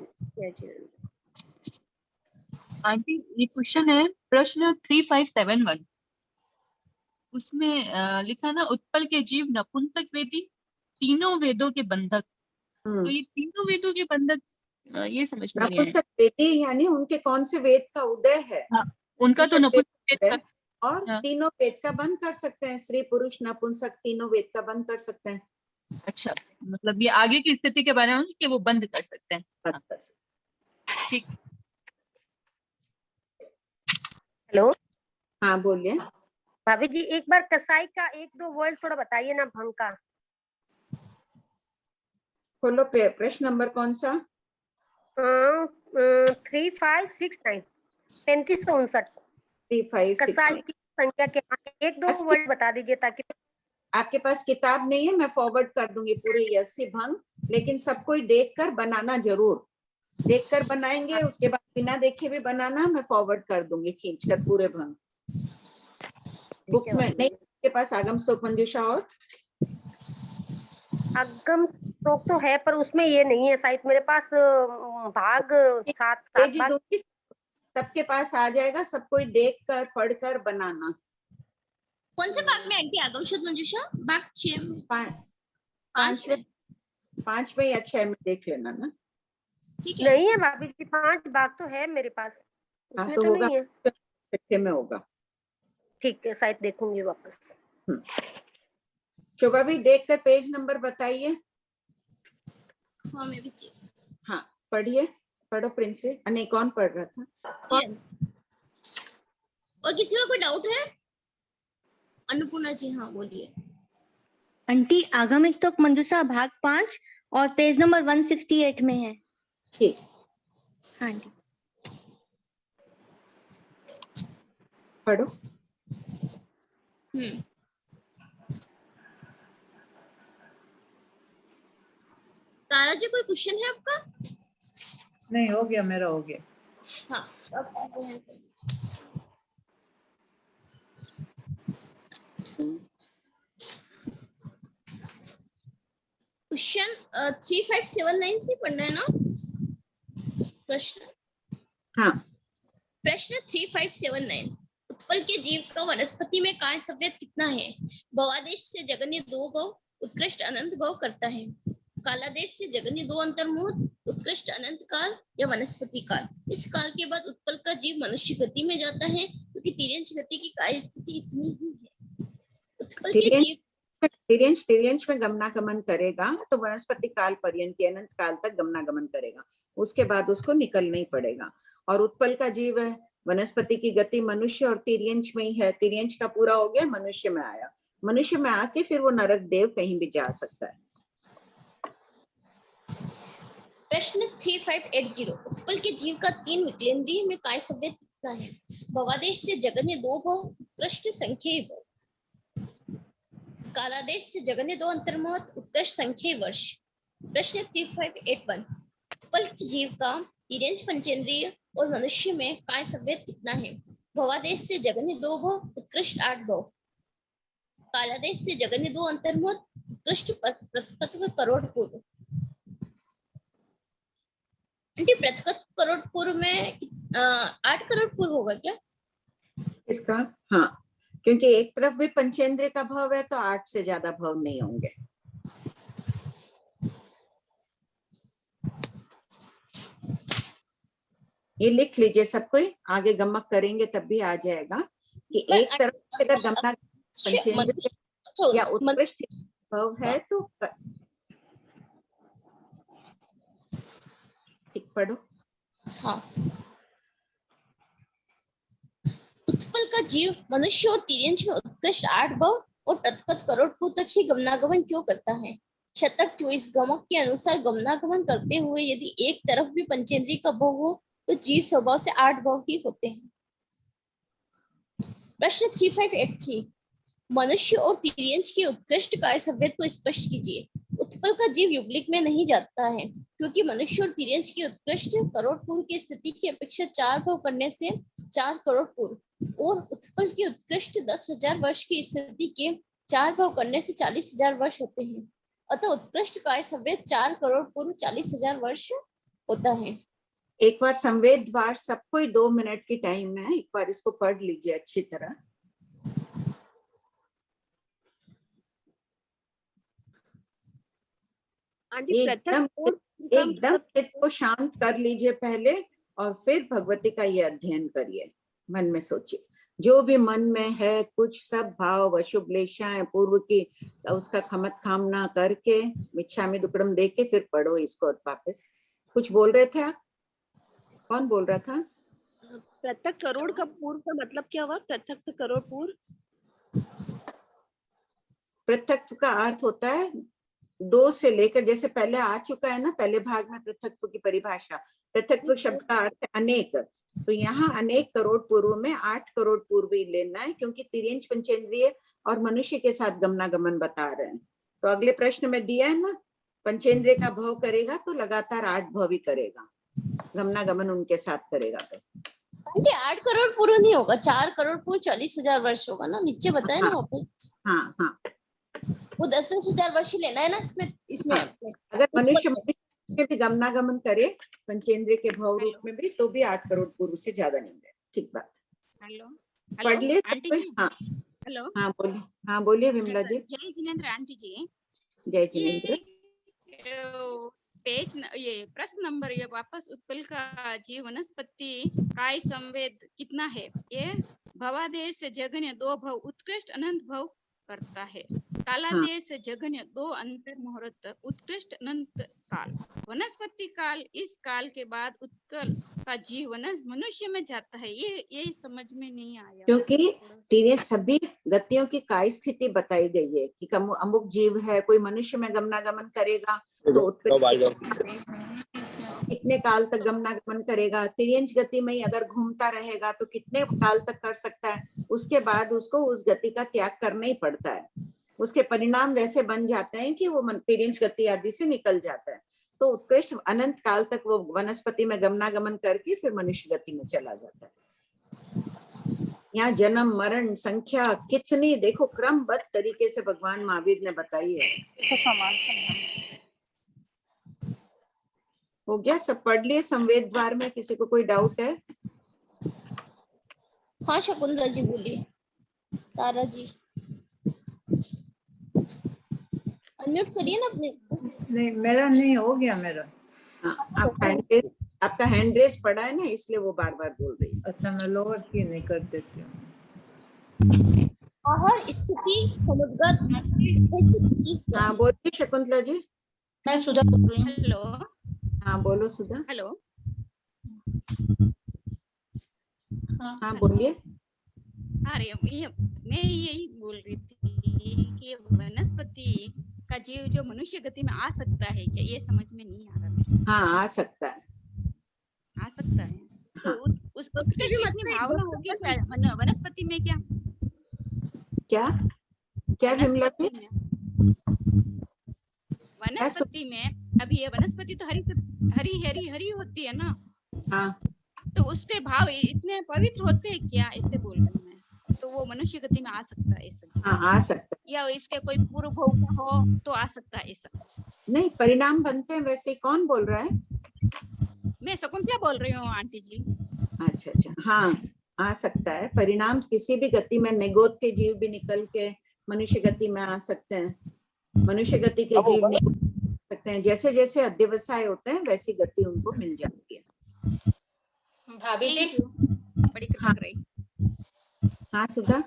आंटी, ये क्वेश्चन है प्रश्न 3571। उसमें लिखा ना, उत्पल के जीव नपुंसक वेदी, तीनों वेदों के बंधक। तो ये तीनों वेदों के बंधक, ये समझ में नहीं आया।
नपुंसक वेदी यानी उनके कौन से वेद का उदय है?
हाँ, उनका तो नपुंसक वेद का,
और तीनों वेद का बंद कर सकते हैं, स्त्री पुरुष नपुंसक तीनों वेद का बंद कर सकते हैं।
अच्छा, मतलब ये आगे की स्थिति के बारे में कि वो बंद कर सकते हैं। ठीक।
हेलो,
हाँ बोलिए।
भाभी जी, एक बार कसाई का एक दो वर्ड थोड़ा बताइए ना, भंग का।
खोलो प्रश्न नंबर कौन सा?
3569, 3559।
3569
कसाई की संख्या के एक दो वर्ड बता दीजिए ताकि।
आपके पास किताब नहीं है, मैं फॉरवर्ड कर दूंगी पूरे यस्य भंग, लेकिन सब कोई देखकर बनाना जरूर। देखकर बनाएंगे, उसके बाद बिना देखे भी बनाना, मैं फॉरवर्ड कर दूंगी खींचकर पूरे भंग। बुक में नहीं, आपके पास आगम स्तोक मंजूषा और
आगम स्तोक तो है, पर उसमें ये नहीं है शायद मेरे पास। भाग 7
सबके पास आ जाएगा, सब कोई देखकर पढ़कर बनाना।
कौन से भाग में आंटी आगम स्तोक मंजूषा? भाग 6 में,
5 में या 6 में देख लेना ना।
ठीक
है। नहीं है भाभी जी, 5 भाग तो है मेरे पास।
हाँ तो होगा, 6 में होगा।
ठीक है, शायद देखूंगी वापस।
शोभा भी देखकर पेज नंबर बताइए।
हाँ मैं भी।
हाँ पढ़िए, पढ़ो प्रिंस। अने कौन पढ़ रहा था?
और किसी का कोई डाउट है? अन्नपूर्णा जी, हाँ बोलिए।
आंटी, आगम स्तोक मंजूषा भाग 5 और पेज नंबर 168 में है।
ठीक।
हाँ जी,
पढ़ो।
तारा जी, कोई क्वेश्चन है आपका?
नहीं, हो गया, मेरा हो गया।
हाँ, क्वेश्चन 3579 से पढ़ना है ना प्रश्न?
हाँ।
प्रश्न 3579, उत्पल के जीव का वनस्पति में काय सव्यत कितना है? भवादेश से जगन्य 2 भव उत्कृष्ट अनंत भव करता है। कालादेश से जगन्य 2 अंतर्मुहूर्त उत्कृष्ट अनंत काल या वनस्पति काल। इस काल के बाद उत्पल का जीव मनुष्य गति में जाता है, क्योंकि तिर्यंच गति की काय स्थिति इतनी ही है। उत्पल के जीव
तिर्यंच में गमनागमन करेगा तो वनस्पति काल पर्यंत अनंत काल तक गमनागमन करेगा, उसके बाद उसको निकलना ही पड़ेगा। और उत्पल का जीव है, वनस्पति की गति मनुष्य और तिर्यंच में ही है। तिर्यंच का पूरा हो गया, मनुष्य में आया, मनुष्य में आके फिर वो नरक देव कहीं भी जा सकता है।
प्रश्न 3580, उत्पल के जीव का 3 विकलेंद्रिय में काय सव्यत कितना है? भवादेश से जगन्य 2 भव उत्कृष्ट संख्येय भव। कालादेश से जगन्य 2 अंतर्मुहूर्त उत्कृष्ट संख्येय वर्ष। प्रश्न 3581, उत्पल के जीव का तिर्यंच पंचेंद्रिय और मनुष्य में काय सव्यत कितना है? भवादेश से जगन्य 2 भव उत्कृष्ट 8 भव। कालादेश से जगन्य 2 अंतर्मुहूर्त उत्कृष्ट प्रथकत्व करोड़ पूर्व। प्रथकत्व करोड़ पूर्व में 8 करोड़ पूर्व होगा क्या?
इसका हाँ, क्योंकि एक तरफ भी पंचेंद्रिय का भाव है तो 8 से ज्यादा भाव नहीं होंगे। ये लिख लीजिए सब कोई, आगे गमक करेंगे तब भी आ जाएगा कि एक तरफ से अगर गमना पंचेंद्रिय या उत्कृष्ट भाव है तो ठीक पढ़ो।
हाँ, उत्पल का जीव मनुष्य और तिर्यंश में उत्कृष्ट 8 भाव और तत्कत करोड़ पुर तक ही गमनागमन क्यों करता है? शतक 24 गमक के अनुसार गमनागमन करते हुए यदि एक तरफ भी पंचेंद्रिय का भाव हो तो जीव स्वभाव से 8 भाव ही होते हैं। प्रश्न 3583 मनुष्य और तिर्यंश के उत्कृष्ट काय संवेद को स्पष्ट कीजिए। उत्पल का जीव युगलिक में नहीं जाता है क्योंकि मनुष्य और तिर्यंश की उत्कृष्ट करोड़ पूर्व की स्थिति की अपेक्षा 4 भाव करने से 4 करोड़ पूर्व और उत्पल की उत्कृष्ट 10,000 वर्ष की स्थिति के 4 भाव करने से 40,000 वर्ष होते हैं। अतः उत्कृष्ट काय संवेद 4 करोड़ पूर्व 40,000 वर्ष होता है।
एक बार संवेद वार सबको 2 मिनट की टाइम है, एक बार इसको पढ़ लीजिए अच्छी तरह। एकदम चित्त को शांत कर लीजिए पहले और फिर भगवती का ये अध्ययन करिए। मन में सोचिए जो भी मन में है, कुछ सब भाव अशुभ लेशाएं पूर्व की उसका खमत खामना करके मिच्छामि दुक्कडम दे के फिर पढ़ो इसको वापस। कुछ बोल रहे थे आप? कौन बोल रहा था?
पृथक करोड़ का पूर्व का मतलब क्या हुआ? पृथक करोड़ पूर्व,
पृथक का अर्थ होता है 2 से लेकर, जैसे पहले आ चुका है ना पहले भाग में पृथक्त्व की परिभाषा। पृथक्त्व शब्द का अर्थ है अनेक, तो यहाँ अनेक करोड़ पूर्व में 8 करोड़ पूर्व ही लेना है क्योंकि तिर्यंश पंचेंद्रिय और मनुष्य के साथ गमनागमन बता रहे हैं। तो अगले प्रश्न में दिया है ना, पंचेंद्रिय का भाव करेगा तो लगातार 8 भाव ही करेगा, गमनागमन उनके साथ करेगा। तो
8 करोड़ पूर्व नहीं होगा, 4 करोड़ पूर्व 40,000 वर्ष होगा ना, नीचे बताया ना वापस।
हाँ हाँ,
वो 10,000 वर्ष ही लेना है ना इसमें
हाँ। अगर मनुष्य में भी गमनागमन करे पंचेंद्रिय के भाव रूप में भी तो भी 8 करोड़ पूर्व से ज्यादा नहीं है। ठीक बात।
हेलो
पढ़ लिए
आंटी जी।
हाँ
हेलो
हाँ बोलिए। हाँ बोलिए विमला जी।
जय जिनेंद्र आंटी जी।
जय जिनेंद्र।
पेज ये प्रश्न नंबर ये वापस उत्पल का जीव वनस्पति काय संवेद कितना है? ये भवादेश से जगन्य 2 भव उत्कृष्ट अनंत भव करता है। कालादेश से जगन्य 2 अंतर मुहूर्त उत्कृष्ट अनंत काल। वनस्पति काल, इस काल के बाद उत्कल का जीव मनुष्य में जाता है। ये समझ में नहीं आया
क्योंकि तीन सभी गतियों की काय स्थिति बताई गई है कि अमुक जीव है, कोई मनुष्य में गमनागमन करेगा तो कितने काल तक गमनागमन करेगा, तिर्यंश गति में ही अगर घूमता रहेगा तो कितने काल तक कर सकता है, उसके बाद उसको उस गति का त्याग करना ही पड़ता है। उसके परिणाम वैसे बन जाते हैं कि वो तिर्यंश गति आदि से निकल जाता है। तो उत्कृष्ट अनंत काल तक वो वनस्पति में गमनागमन करके फिर मनुष्य गति में चला जाता है। यहाँ जन्म मरण संख्या कितनी देखो क्रमबद्ध तरीके से भगवान महावीर ने बताई है। हो गया सब पढ़ लिए संवेद द्वार में? किसी को कोई डाउट है?
हाँ शकुंतला जी बोलिए। तारा जी अनम्यूट करिए ना अपने।
नहीं मेरा नहीं हो गया मेरा।
हाँ, आपका हैंड रेस पड़ा है ना इसलिए वो बार बार बोल रही है।
अच्छा मैं लोअर की नहीं कर देती हूँ।
आहार स्थिति समुद्गत।
हाँ बोलिए शकुंतला जी।
मैं सुधा बोल रही हूँ।
हेलो
हाँ बोलो सुधा।
हेलो
हाँ बोलिए।
अरे मैं यही बोल रही थी कि वनस्पति का जीव जो मनुष्य गति में आ सकता है क्या? ये समझ में नहीं आ रहा मेरे।
हाँ आ सकता है।
आ सकता है। तो उस इतनी भावना होगी क्या वनस्पति में? क्या
क्या विमला जी?
वनस्पति में अभी ये वनस्पति तो हरी होती है ना।
हाँ
तो उसके भाव इतने पवित्र होते हैं क्या? इससे बोल रही मैं। तो वो मनुष्य गति में आ सकता है ऐसा?
हाँ आ सकता है।
या इसके कोई पूर्व भोग का हो तो आ सकता है ऐसा?
नहीं परिणाम बनते हैं वैसे। कौन बोल रहा है?
मैं शकुंतला बोल रही हूँ आंटी जी।
अच्छा हाँ आ सकता है। परिणाम किसी भी गति में, निगोद के जीव भी निकल के मनुष्य गति में आ सकते हैं, मनुष्य गति के जीव निकल सकते हैं। जैसे जैसे अध्यवसाय होते हैं वैसी गति उनको मिल जाती है।
भाभी जी
बड़ी कृपा करें।
हाँ सुधा,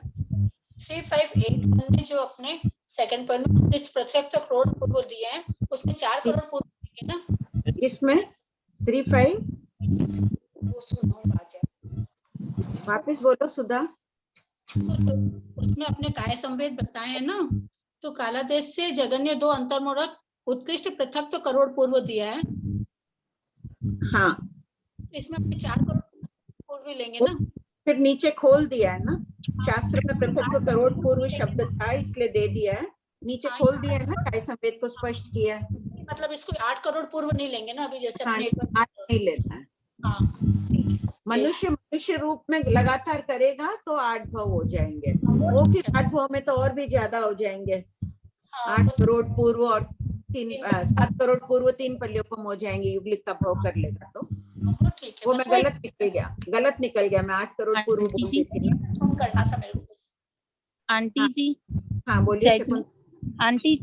3581 में जो अपने सेकंड पॉइंट में इस प्रत्यक्ष करोड़ पूर्व दिए हैं उसमें 4 करोड़ पूर्व दिए ना,
इसमें 35
वो सुनो बात है।
वापिस बोलो सुधा।
उसमें अपने काय संवेद बताए हैं ना, तो काला देश से जगन्य 2 अंतर्मूर्त उत्कृष्ट पृथक करोड़ पूर्व दिया है।
हाँ,
इसमें अपने 4 करोड़ पूर्व ही लेंगे ना।
फिर नीचे खोल दिया है ना, शास्त्र में पृथक करोड़ पूर्व शब्द था इसलिए दे दिया है, नीचे खोल दिया है ना, काय संवेद को स्पष्ट किया है।
मतलब इसको 8 करोड़ पूर्व नहीं लेंगे ना अभी, जैसे
हाँ,
अपने एक बार
8 नहीं लेना है।
हाँ
मनुष्य रूप में लगातार करेगा तो 8 भव हो जाएंगे, वो फिर 8 भव में तो और भी ज्यादा हो जाएंगे। 8 करोड़ पूर्व और 7 करोड़ पूर्व 3 पल्योपम हो जाएंगे, युगलिक का भव कर लेगा तो वो मैं गलत निकल गया, मैं 8 करोड़ पूर्व बोल रही थी।
करना था मेरे को।
आंटी जी,
हाँ बोलिए
आंटी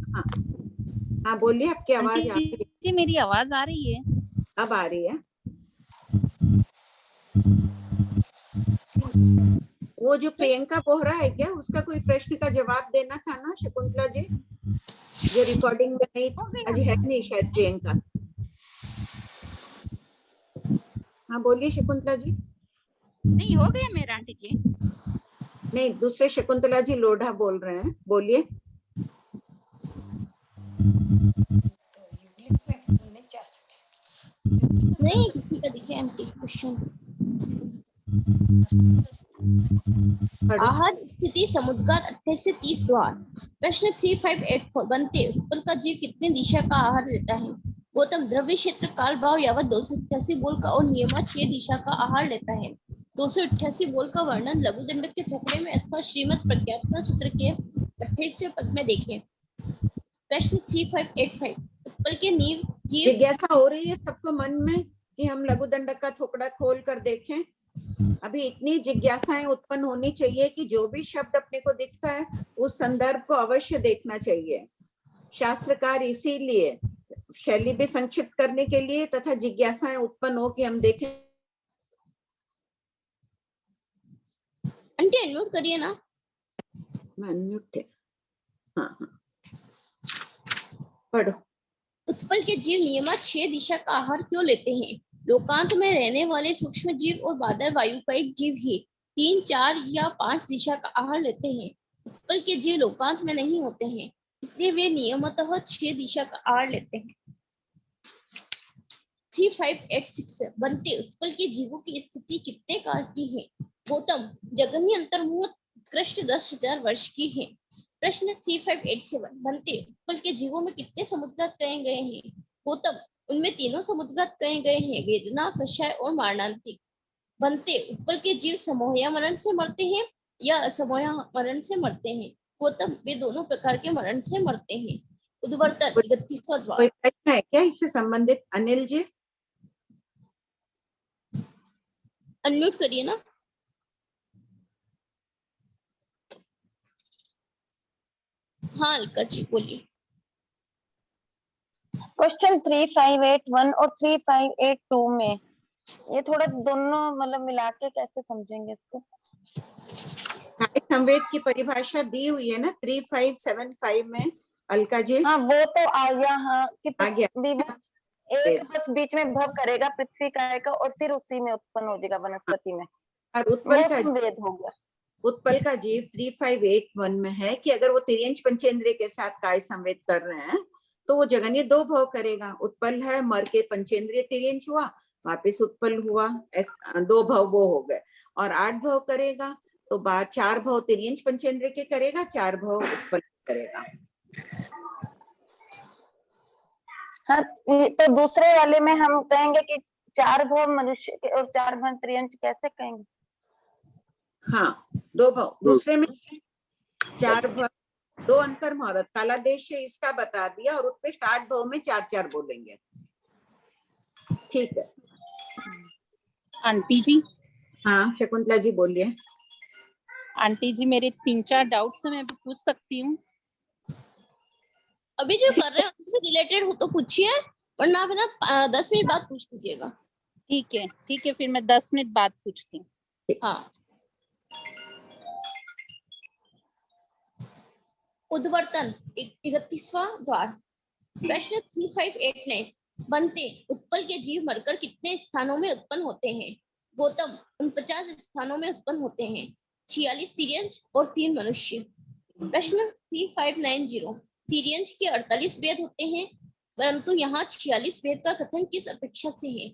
हाँ हाँ बोलिए, आपकी आवाज आ रही है।
जी मेरी आवाज आ रही है?
अब आ रही है। वो जो प्रियंका बोहरा है क्या, उसका कोई प्रश्न का जवाब देना था ना शकुंतला जी, जो रिकॉर्डिंग में नहीं आज है नहीं शायद प्रियंका। हाँ बोलिए शकुंतला जी।
नहीं हो गया मेरा आंटी जी।
नहीं, दूसरे शकुंतला जी लोढ़ा बोल रहे हैं, बोलिए।
नहीं किसी का दिखे आंटी क्वेश्चन। आहार स्थिति समुद्रगार 28 से 30 द्वार। प्रश्न 3584 बनते उत्पल का जीव कितने दिशा का आहार लेता है? गौतम द्रव्य क्षेत्र काल भाव यावत 288 बोल का और नियमा 6 दिशा का आहार लेता है। 288 बोल का वर्णन लघु दंडक के ठोकरे में अथवा श्रीमद प्रज्ञात्मक सूत्र के 28वें पद में देखें। प्रश्न 3585 उत्पल के नींव जीव।
जिज्ञासा हो रही है सबको मन में कि हम लघु दंडक का थोपड़ा खोल कर देखें। अभी इतनी जिज्ञासाएं उत्पन्न होनी चाहिए कि जो भी शब्द अपने को दिखता है उस संदर्भ को अवश्य देखना चाहिए। शास्त्रकार इसीलिए शैली भी संक्षिप्त करने के लिए तथा जिज्ञासाएं उत्पन्न हो कि हम देखें।
आंटी अनम्यूट करिए ना।
मैं अनम्यूट है। हाँ हाँ पढ़ो।
उत्पल के जीव नियमा 6 दिशा का आहार क्यों लेते हैं? लोकांत में रहने वाले सूक्ष्म जीव और बादल वायु का एक जीव ही 3, 4 या 5 दिशा का आहार लेते हैं। उत्पल के जीव लोकांत में नहीं होते हैं, इसलिए वे नियमतः 6 दिशा का आहार लेते हैं। 3586 बनते उत्पल के जीवों की स्थिति कितने काल की है? गौतम जगन्य अंतर्मुख उत्कृष्ट 10,000 वर्ष की है। प्रश्न 3587 बनते उत्पल के जीवों में कितने समुद्रघात कहे गए हैं? गौतम उनमें तीनों समुद्रघात कहे गए हैं, वेदना, कषाय और मारणांतिक। बनते उत्पल के जीव समोहया मरण से मरते हैं या असमोहया मरण से मरते हैं? गौतम वे दोनों प्रकार के मरण से मरते हैं। उद्वर्तन 31वां द्वार।
कोई प्रश्न है क्या इससे संबंधित? अनिल जी
अनम्यूट करिए ना। हाँ अलका जी बोलिए।
क्वेश्चन 3581 और 3582 में ये थोड़ा दोनों मतलब मिला के कैसे समझेंगे इसको?
संवेद की परिभाषा दी हुई है ना 3575 में अलका जी।
हाँ वो तो आ गया। हाँ कि
आ गया।
एक बस बीच में भव करेगा पृथ्वी का और फिर उसी में उत्पन्न हो जाएगा वनस्पति में।
और उत्पल का
संवेद हो गया।
उत्पल का जीव 3581 में है कि अगर वो तिर्यंश पंचेंद्रिय के साथ काय संवेद कर रहे हैं तो वो जगन्य 2 भव करेगा। उत्पल है, मर के पंचेंद्रिय तिर्यंश हुआ, वापिस उत्पल हुआ, 2 भव वो हो गए। और 8 भव करेगा तो बाद 4 भव तिर्यंश पंचेंद्रिय के करेगा, 4 भव उत्पल करेगा।
हाँ तो दूसरे वाले में हम कहेंगे कि 4 भव मनुष्य के और 4 भव त्रियंश कैसे कहेंगे?
हाँ 2 भव दूसरे में 4 भव 2 अंतर्मुहूर्त काला देश से इसका बता दिया और उत्कृष्ट 8 भव में 4-4 बोलेंगे। ठीक है
आंटी जी
हाँ शकुंतला जी बोलिए।
आंटी जी मेरे 3-4 डाउट्स हैं, मैं अभी पूछ सकती हूँ?
अभी जो कर रहे हैं उससे रिलेटेड हो तो पूछिए, वरना आप ना 10 मिनट बाद पूछ लीजिएगा।
ठीक है, फिर मैं 10 मिनट बाद पूछती हूँ।
हाँ। उद्वर्तन 31वां द्वार। प्रश्न 3589 बनते उत्पल के जीव मरकर कितने स्थानों में उत्पन्न होते हैं? गौतम 49 स्थानों में उत्पन्न होते हैं, 46 तिर्यंच और 3 मनुष्य। प्रश्न 3590 तिर्यंच के 48 वेद होते हैं, परंतु यहाँ 46 वेद का कथन किस अपेक्षा से है?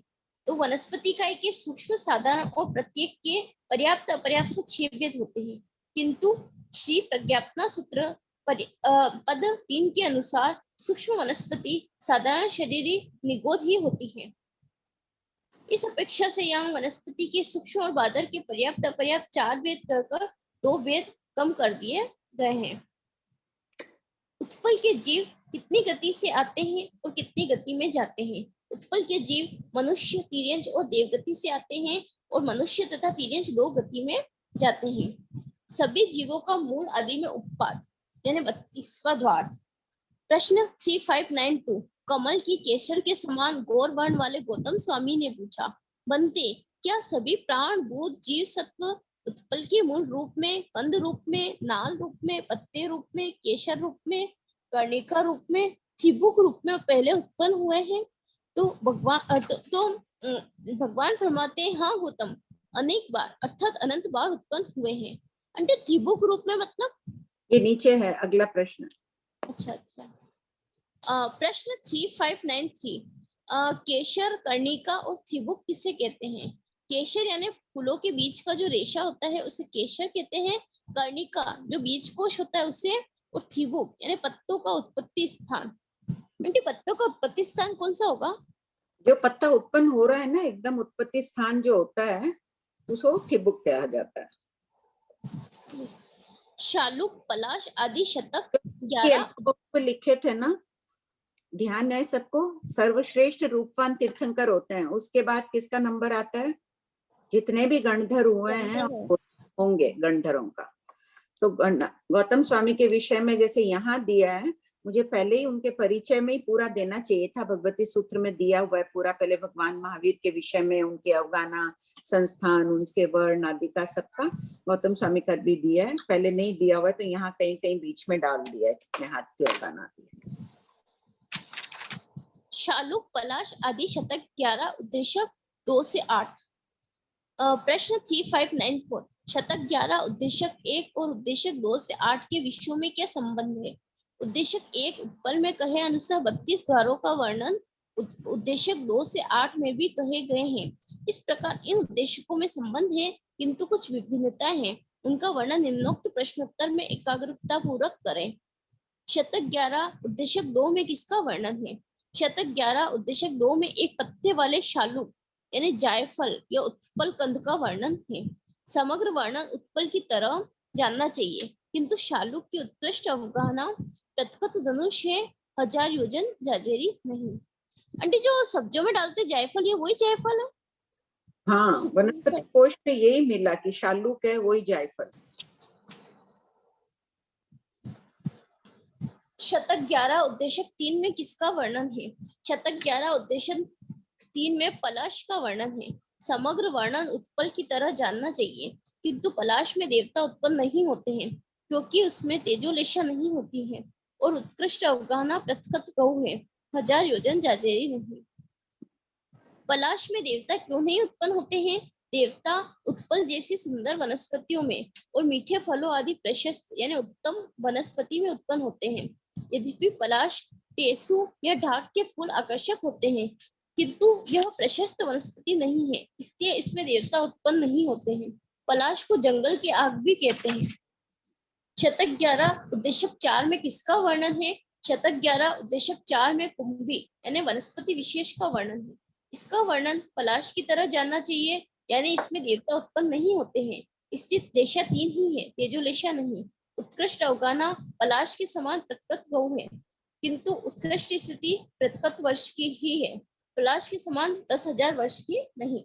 तो वनस्पति इकाई के सूक्ष्म साधारण और प्रत्येक के पर्याप्त अपर्याप्त से 6 वेद होते हैं, किंतु श्री प्रज्ञापना सूत्र पद 3 के अनुसार सूक्ष्म वनस्पति साधारण शरीरी निगोद ही होती है। इस अपेक्षा से यहाँ वनस्पति के सूक्ष्म और बादर के पर्याप्त अपर्याप्त 4 वेद कहकर 2 वेद कम कर दिए गए हैं। उत्पल के जीव कितनी गति से आते हैं और कितनी गति में जाते हैं? उत्पल के जीव मनुष्य, तिर्यंच और देवगति से आते हैं और मनुष्य तथा तिर्यंच 2 गति में जाते हैं। सभी जीवों का मूल आदि में उपपाद यानी 32वां द्वार। प्रश्न 3592 कमल की केसर के समान गौर वर्ण वाले गौतम स्वामी ने पूछा, बनते क्या सभी प्राण भूत जीव सत्व उत्पल के मूल रूप में, कंद रूप में, नाल रूप में, पत्ते रूप में, केसर रूप में, कर्णिका रूप में, थिबुक रूप में पहले उत्पन्न हुए हैं? तो भगवान फरमाते हैं, हाँ गौतम, अनेक बार अर्थात अनंत बार उत्पन्न हुए हैं। अंटे थिबुक रूप में मतलब
ये नीचे है अगला प्रश्न।
अच्छा। प्रश्न 3593 केसर, कर्णिका और थिबुक किसे कहते हैं? केसर यानी फूलों के बीच का जो रेशा होता है उसे केसर कहते हैं, कर्णिका जो बीज कोश होता है उसे, और थिबुक यानी पत्तों का उत्पत्ति स्थान। बेटे पत्तों का उत्पत्ति स्थान कौन सा होगा?
जो पत्ता उत्पन्न हो रहा है ना, एकदम उत्पत्ति स्थान जो होता है उसको थिबुक कहा जाता है।
शालुक, पलाश आदि शतक 11
लिखे थे ना, ध्यान है सबको। सर्वश्रेष्ठ रूपवान तीर्थंकर होते हैं, उसके बाद किसका नंबर आता है? जितने भी गणधर हुए हैं होंगे गणधरों का। तो गौतम स्वामी के विषय में जैसे यहाँ दिया है, मुझे पहले ही उनके परिचय में ही पूरा देना चाहिए था। भगवती सूत्र में दिया हुआ है पूरा, पहले भगवान महावीर के विषय में, उनके अवगाना, संस्थान, उनके वर्ण आदि का सबका गौतम स्वामी का भी दिया है। पहले नहीं दिया हुआ है तो यहाँ कहीं कहीं बीच में डाल दिया है, अपने हाथ के अवगाना दिया।
शालुक, पलाश आदि शतक 11 उद्देश्य 2 से 8। प्रश्न 3594 शतक 11 उद्देश्य 1 और उद्देश्य 2 से 8 के विषयों में क्या संबंध है? उद्देश्य 1 उत्पल में कहे अनुसार 32 द्वारों का वर्णन उद्देश्य 2 से 8 में भी कहे गए हैं। इस प्रकार इन उद्देश्यों में संबंध है, किंतु कुछ विभिन्नताएं हैं। उनका वर्णन निम्नोक्त प्रश्नोत्तर में एकाग्रता पूर्वक करें। शतक 11 उद्देश्य 2 में किसका वर्णन है? शतक 11 उद्देश्य 2 में एक पत्ते वाले शालुक यानी जायफल या उत्पल कंद का वर्णन है। समग्र वर्णन उत्पल की तरह जानना चाहिए, किंतु शालुक की उत्कृष्ट अवगाहना प्रतकत धनुष है, 1000 योजन जाजेरी नहीं। आंटी जो सब्जियों में डालते जायफल, ये वही जायफल है?
हाँ, वनस्पति कोश में यही मिला कि शालुक है वही जायफल।
शतक 11 उद्देश्य 3 में किसका वर्णन है? शतक 11 उद्देश्य 3 में पलाश का वर्णन है। समग्र वर्णन उत्पल की तरह जानना चाहिए, किंतु पलाश में देवता उत्पन्न नहीं होते हैं, क्योंकि उसमें तेजोलेशा नहीं होती है और उत्कृष्ट अवगाहना प्रतकत गौ है, 1000 योजन जाजेरी नहीं। पलाश में देवता क्यों नहीं उत्पन्न होते हैं? देवता उत्पल जैसी सुंदर वनस्पतियों में और मीठे फलों आदि प्रशस्त यानी उत्तम वनस्पति में उत्पन्न होते हैं। यद्यपि पलाश, टेसु या ढाक के फूल आकर्षक होते हैं, किंतु यह प्रशस्त वनस्पति नहीं है, इसलिए इसमें देवता उत्पन्न नहीं होते हैं। पलाश को जंगल की आग भी कहते हैं। शतक 11 उद्देश्य 4 में किसका वर्णन है? शतक 11 उद्देश्य 4 में कुंभी यानी वनस्पति विशेष का वर्णन है। इसका वर्णन पलाश की तरह जानना चाहिए, यानी इसमें देवता उत्पन्न नहीं होते हैं, इसलिए लेशा 3 ही है, तेजोलेशा नहीं। उत्कृष्ट अवगाना पलाश के समान प्रतकत गौ है, किंतु उत्कृष्ट स्थिति प्रतकत वर्ष की ही है, पलाश के समान 10,000 वर्ष की नहीं।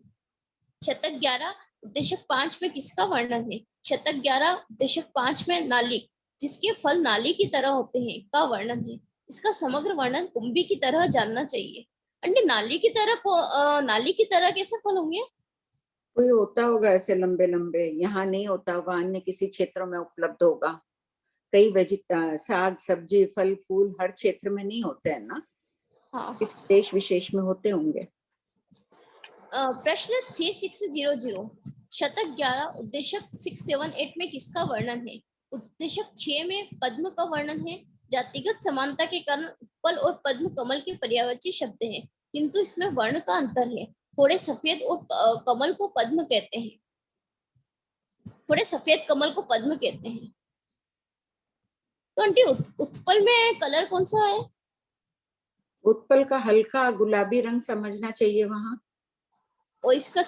शतक 11 उद्देशक 5 में किसका वर्णन है? शतक 11 उद्देशक 5 में नाली जिसके फल नाली की तरह होते हैं का वर्णन है। इसका समग्र वर्णन कुंभी की तरह जानना चाहिए। अंडे नाली की तरह नाली की तरह कैसे फल होंगे?
कोई होता होगा ऐसे लंबे लंबे, यहाँ नहीं होता होगा, अन्य किसी क्षेत्रों में उपलब्ध होगा। कई साग सब्जी फल फूल हर क्षेत्र में नहीं होते हैं ना, किसी देश विशेष में होते होंगे।
प्रश्न 3600 शतक 11 उद्देशक 678 में किसका वर्णन है? उद्देशक 6 में पद्म का वर्णन है। जातिगत समानता के कारण उत्पल और पद्म कमल के पर्यायवाची शब्द हैं, किंतु इसमें वर्ण का अंतर है। थोड़े सफेद और कमल को पद्म कहते हैं, थोड़े सफेद कमल को पद्म कहते हैं। तो आंटी उत्पल में कलर कौन सा है?
उत्पल का हल्का गुलाबी रंग समझना चाहिए वहाँ।
और इसका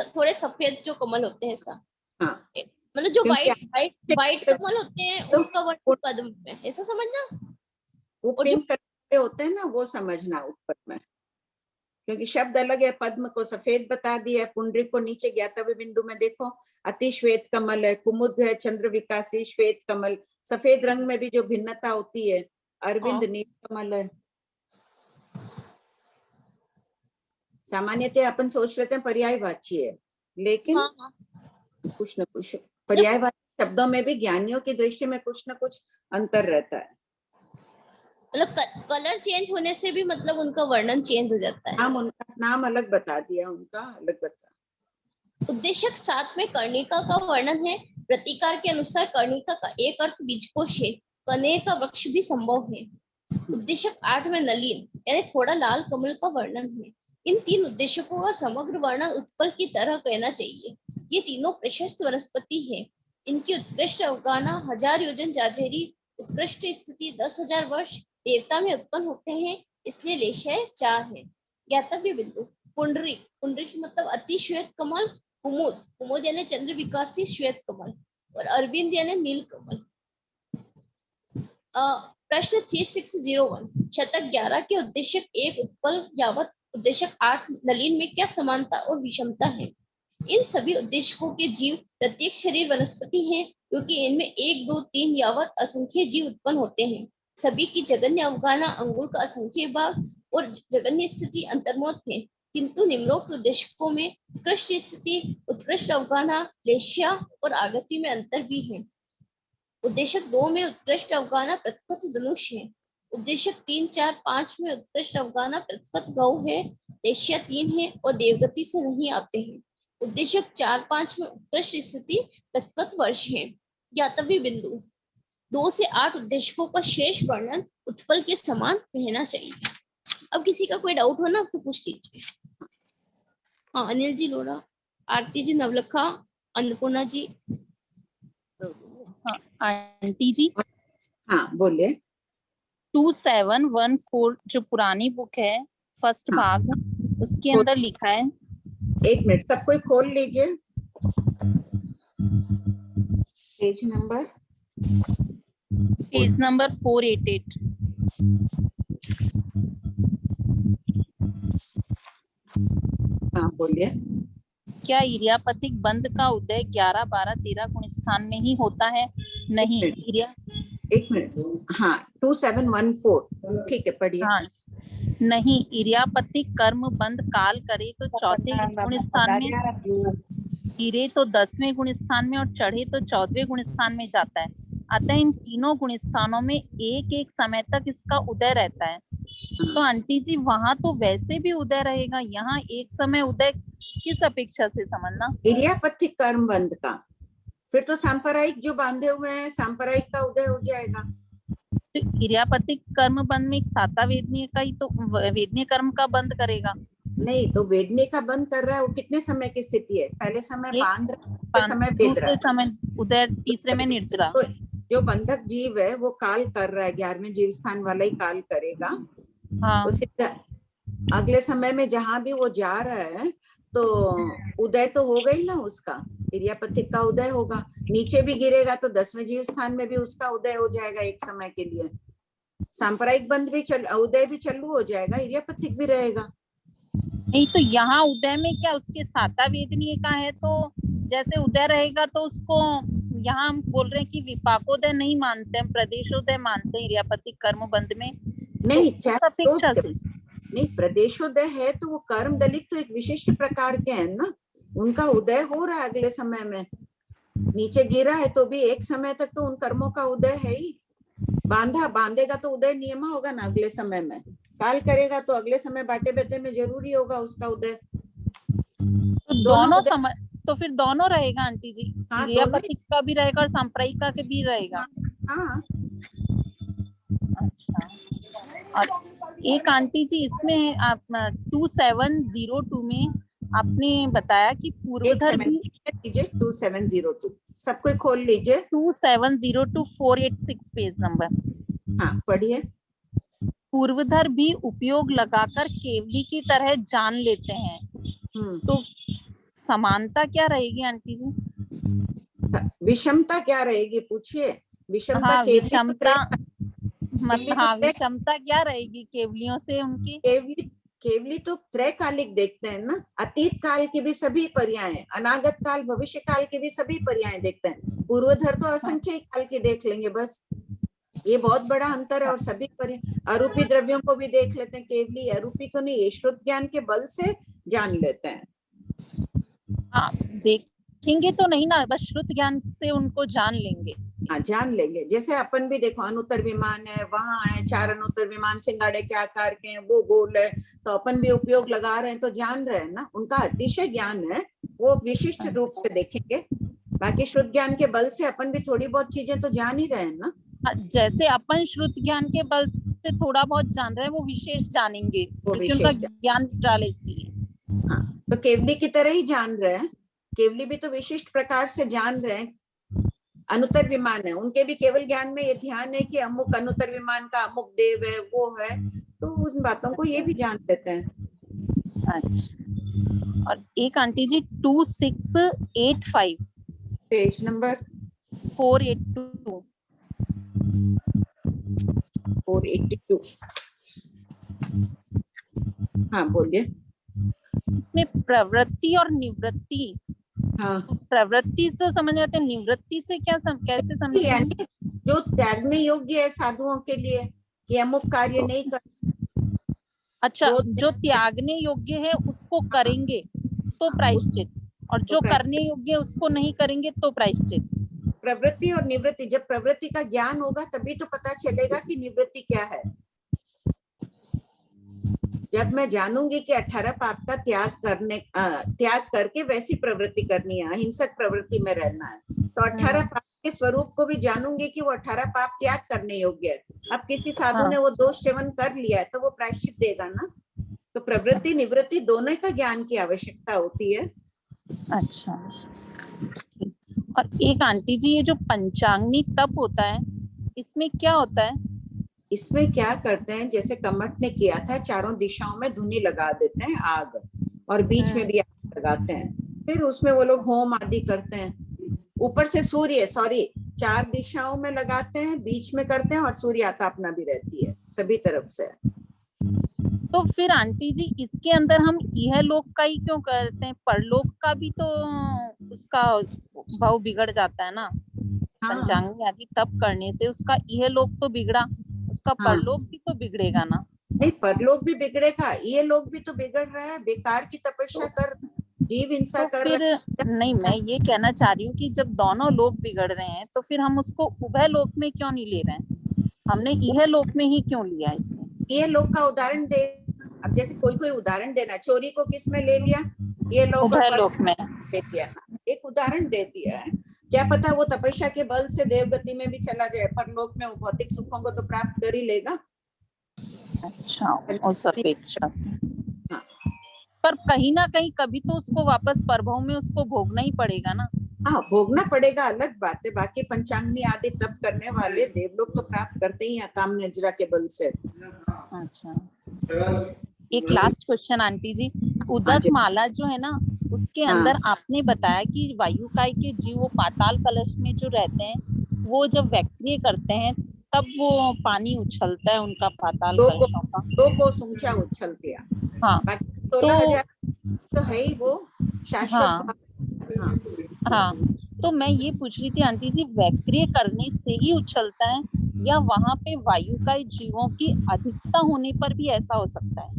थोड़े सफेद जो कमल होते हैं ऐसा,
हाँ,
मतलब जो वाइट कमल होते हैं उसका वर्ण पद्म में, ऐसा समझना।
वो पिंक कलर होते हैं ना, वो समझना उत्पल में, क्योंकि शब्द अलग है। पद्म को सफेद बता दिया, पुंडरीक को नीचे ज्ञातव्य बिंदु में देखो अति श्वेत कमल है, कुमुद है, चंद्र विकासी श्वेत कमल। सफेद रंग में भी जो भिन्नता होती है, अरविंद नील कमल है। सामान्यतः अपन सोच लेते हैं पर्यायवाची है, लेकिन कुछ न कुछ पर्यायवाची शब्दों में भी ज्ञानियों की दृष्टि में कुछ न कुछ अंतर रहता है।
मतलब कलर चेंज होने से भी मतलब उनका वर्णन चेंज हो जाता है।
उनका नाम अलग बता दिया, उनका अलग बता।
उद्देशक 7 में कर्णिका का वर्णन है। प्रतिकार के अनुसार कर्णिका का एक अर्थ बीजकोश है, कनेर का वृक्ष भी संभव है। उद्देशक 8 में नलिन यानी थोड़ा लाल कमल का वर्णन है। इन तीन उद्देश्यों का समग्र वर्णन उत्पल की तरह कहना चाहिए। ये तीनों प्रशस्त वनस्पति है। इनकी उत्कृष्ट अवगाहना 1000 योजन जाजेरी, उत्कृष्ट स्थिति 10,000 वर्ष देवता में उत्पन्न होते हैं, इसलिए लेशय 4 है। ज्ञातव्य बिंदु पुंडरीक, पुंडरीक मतलब अति श्वेत कमल, कुमुद, कुमुद यानी चंद्र विकासी श्वेत कमल, और अरविंद यानी नील कमल। प्रश्न 3601 शतक 11 के उद्देश्यक 1 उत्पल यावत उद्देश्यक 8 नलिन में क्या समानता और विषमता है? इन सभी उद्देश्यों के जीव प्रत्येक शरीर वनस्पति हैं, क्योंकि इनमें 1, 2, 3 यावत असंख्य जीव उत्पन्न होते हैं। सभी की जगन्य अवगाहना अंगुल का असंख्य भाग और जगन्य स्थिति अंतर्मुख है, किंतु निम्नोक्त उद्देश्यों में उत्कृष्ट स्थिति, उत्कृष्ट अवगाहना, लेश्या और आगति में अंतर भी है। उद्देश्यक 2 में उत्कृष्ट अवगाहना प्रतिपथ धनुष है। उद्देश्यक 3, 4, 5 में उत्कृष्ट अवगाहना प्रतिपथ गौ है, लेश्या 3 है और देवगति से नहीं आते हैं। उद्देश्यक 4, 5 में उत्कृष्ट स्थिति प्रतिपथ वर्ष है। ज्ञातव्य बिंदु 2 से 8 उद्देश्यों का शेष वर्णन उत्पल के समान कहना चाहिए। अब किसी का कोई डाउट हो ना तो पूछ लीजिए। हाँ, अनिल जी लोड़ा, आरती जी, नवलखा, अन्नपूर्णा जी।
हाँ, आंटी जी।
हाँ बोलिए।
2714 जो पुरानी बुक है, फर्स्ट भाग, उसके अंदर लिखा है।
एक मिनट, सब कोई खोल लीजिए पेज नंबर
488।
हाँ बोलिए।
क्या इरियापतिक बंध का उदय 11, 12, 13 गुण स्थान में ही होता है? नहीं,
एक मिनट, हाँ 2714 ठीक है, पढ़िए।
हाँ, नहीं, इरियापतिक कर्म बंध काल करे तो चौथे गुण स्थान में, गिरे तो 10वें गुण स्थान में और चढ़े तो 14वें गुण स्थान में जाता है। अतः इन तीनों गुण स्थानों में एक एक समय तक इसका उदय रहता है। तो आंटी जी वहां तो वैसे भी उदय रहेगा, यहाँ एक समय उदय किस अपेक्षा से समझना?
इरियापतिक कर्म बंध का, फिर तो सांप्रदायिक जो बांधे हुए हैं सांप्रदायिक का उदय हो जाएगा।
तो इरियापतिक कर्म बंध में एक साता वेदनीय का ही तो वेदनीय कर्म का बंद करेगा।
नहीं, तो वेदनीय का बंद कर रहा है, वो कितने समय की स्थिति है? पहले समय बांध रहा, समय वेद रहा,
दूसरे समय उदय, तीसरे में निर्जरा।
तो जो बंधक जीव है वो काल कर रहा है, 11वें जीव स्थान वाला ही काल करेगा।
हाँ।
तो अगले समय में जहां भी वो जा रहा है तो उदय तो होगा ही ना उसका, इरियापतिक का उदय होगा। नीचे भी गिरेगा तो 10वें जीव स्थान में भी उसका उदय हो जाएगा एक समय के लिए। सांप्रदायिक बंध भी उदय भी चालू हो जाएगा, इरियापतिक भी रहेगा।
नहीं, तो यहाँ उदय में क्या उसके साता वेदनीय का है तो जैसे उदय रहेगा तो उसको यहाँ हम बोल रहे हैं कि विपाकोदय नहीं मानते हैं, प्रदेशोदय मानते हैं इरियापति कर्म बंध में।
नहीं,
तो
चाहे
उस अपेक्षा से
नहीं, प्रदेशोदय है तो वो कर्म दलित तो एक विशिष्ट प्रकार के हैं ना, उनका उदय हो रहा है अगले समय में। नीचे गिरा है तो भी एक समय तक तो उन कर्मों का उदय है ही। बांधेगा तो उदय नियम होगा ना अगले समय में। काल करेगा तो अगले समय बाटे बेटे में जरूरी होगा उसका उदय।
तो दोनों समय, तो फिर दोनों रहेगा आंटी जी, इरियापति का भी रहेगा और सांप्रायिका के भी रहेगा।
हाँ।
अच्छा, और एक आंटी जी इसमें आप 2702 में आपने बताया कि पूर्वधर भी
2702 सबको खोल लीजिए।
2702 486 पेज नंबर।
हाँ पढ़िए।
पूर्वधर भी उपयोग लगाकर केवली की तरह जान लेते हैं, तो समानता क्या रहेगी आंटी जी?
विषमता क्या रहेगी पूछिए। विषमता
हाँ, विषमता
मतलब
हाँ, विषमता क्या रहेगी केवलियों से उनकी?
केवली तो त्रैकालिक देखते हैं ना, अतीत काल के भी सभी पर्याय, अनागत काल भविष्य काल के भी सभी पर्याय देखते हैं। पूर्वधर तो असंख्य काल के देख लेंगे बस, ये बहुत बड़ा अंतर है। और सभी पर्याय, अरूपी द्रव्यों को भी देख लेते हैं, केवली अरूपी को नहीं, ये श्रुत ज्ञान के बल से जान लेते हैं।
हाँ, देखेंगे तो नहीं ना, बस श्रुत ज्ञान से उनको जान लेंगे।
हाँ जान लेंगे। जैसे अपन भी देखो, अनुत्तर विमान है, वहां है 4 अनुत्तर विमान, सिंगाड़े के आकार के हैं, वो गोल है, तो अपन भी उपयोग लगा रहे हैं तो जान रहे हैं ना। उनका अतिशय ज्ञान है, वो विशिष्ट रूप से देखेंगे। बाकी श्रुत ज्ञान के बल से अपन भी थोड़ी बहुत चीजें तो जान ही रहे हैं ना।
जैसे अपन श्रुत ज्ञान के बल से थोड़ा बहुत जान रहे हैं, वो विशेष जानेंगे क्योंकि उनका ज्ञान विशाल है इसलिए।
हाँ, तो केवली की तरह ही जान रहे हैं। केवली भी तो विशिष्ट प्रकार से जान रहे हैं। अनुत्तर विमान है, उनके भी केवल ज्ञान में ये ध्यान है कि अमुक अनुत्तर विमान का अमुक देव है, वो है, तो उन बातों को ये भी जान लेते हैं।
अच्छा, और एक आंटी जी 2685
पेज नंबर
482
हाँ बोलिए।
इसमें प्रवृत्ति और निवृत्ति,
हाँ
तो प्रवृत्ति से समझ में आते हैं, निवृत्ति से क्या कैसे समझे?
यानी जो त्यागने योग्य है साधुओं के लिए कि अमुक कार्य नहीं कर।
अच्छा, जो त्यागने योग्य है उसको करेंगे तो प्रायश्चित, और जो करने योग्य है उसको नहीं करेंगे तो प्रायश्चित।
प्रवृत्ति और निवृत्ति, जब प्रवृत्ति का ज्ञान होगा तभी तो पता चलेगा कि निवृत्ति क्या है। जब मैं जानूंगी कि 18 पाप का त्याग करके वैसी प्रवृत्ति करनी है, अहिंसक प्रवृत्ति में रहना है, तो 18 पाप के स्वरूप को भी जानूंगी कि वो 18 पाप त्याग करने योग्य है। अब किसी साधु ने वो दोष सेवन कर लिया है तो वो प्रायश्चित देगा ना। तो प्रवृत्ति निवृत्ति दोनों का ज्ञान की आवश्यकता होती है।
अच्छा, और एक आंटी जी ये जो पंचांगनी तप होता है, इसमें क्या होता है?
इसमें क्या करते हैं, जैसे कमठ ने किया था, चारों दिशाओं में धुनी लगा देते हैं आग, और बीच में भी आग लगाते हैं। फिर उसमें वो लोग होम आदि करते हैं। ऊपर से सूर्य 4 दिशाओं में लगाते हैं, बीच में करते हैं, और सूर्य आतापना भी रहती है सभी तरफ से।
तो फिर आंटी जी इसके अंदर हम यह लोक का ही क्यों करते हैं? परलोक का भी तो उसका भाव बिगड़ जाता है ना। पंचांगनी आदि तप करने से उसका यह लोक तो बिगड़ा, उसका परलोक भी तो बिगड़ेगा ना।
नहीं, परलोक भी बिगड़ेगा, ये लोग भी तो बिगड़ रहा है, बेकार की तपस्या कर, जीव हिंसा कर रहे हैं।
नहीं, मैं ये कहना चाह रही हूँ कि जब दोनों लोग बिगड़ रहे हैं तो फिर हम उसको उभय लोक में क्यों नहीं ले रहे हैं? हमने यह लोक में ही क्यों लिया इसमें?
ये लोग का उदाहरण दे, अब जैसे कोई उदाहरण देना, चोरी को किस में ले लिया? ये लोग
उभय लोक में
दे दिया, एक उदाहरण दे दिया है। क्या पता वो तपस्या के बल से देवगति में भी चला जाए, परलोक में भौतिक सुखों को तो प्राप्त कर ही लेगा।
अच्छा, उस अपेक्षा से। पर कहीं ना कहीं कभी तो उसको वापस परभव में उसको भोगना ही पड़ेगा ना।
हाँ, भोगना पड़ेगा, अलग बात है। बाकी पंचांगनी आदि तप करने वाले देवलोक तो प्राप्त करते ही हैं काम निर्जरा के बल से।
अच्छा, एक लास्ट क्वेश्चन आंटी जी, उदक माला जो है ना, उसके अंदर आपने बताया कि वायुकाय के जीव वो पाताल कलश में जो रहते हैं, वो जब वैक्रिय करते हैं तब वो पानी उछलता है उनका पाताल कलशों का।
2 कोस ऊंचा उछल गया।
हाँ,
तो है ही वो शाश्वत।
हाँ, तो मैं ये पूछ रही थी आंटी जी, वैक्रिय करने से ही उछलता है या वहां पे वायुकाय जीवों की अधिकता होने पर भी ऐसा हो सकता है?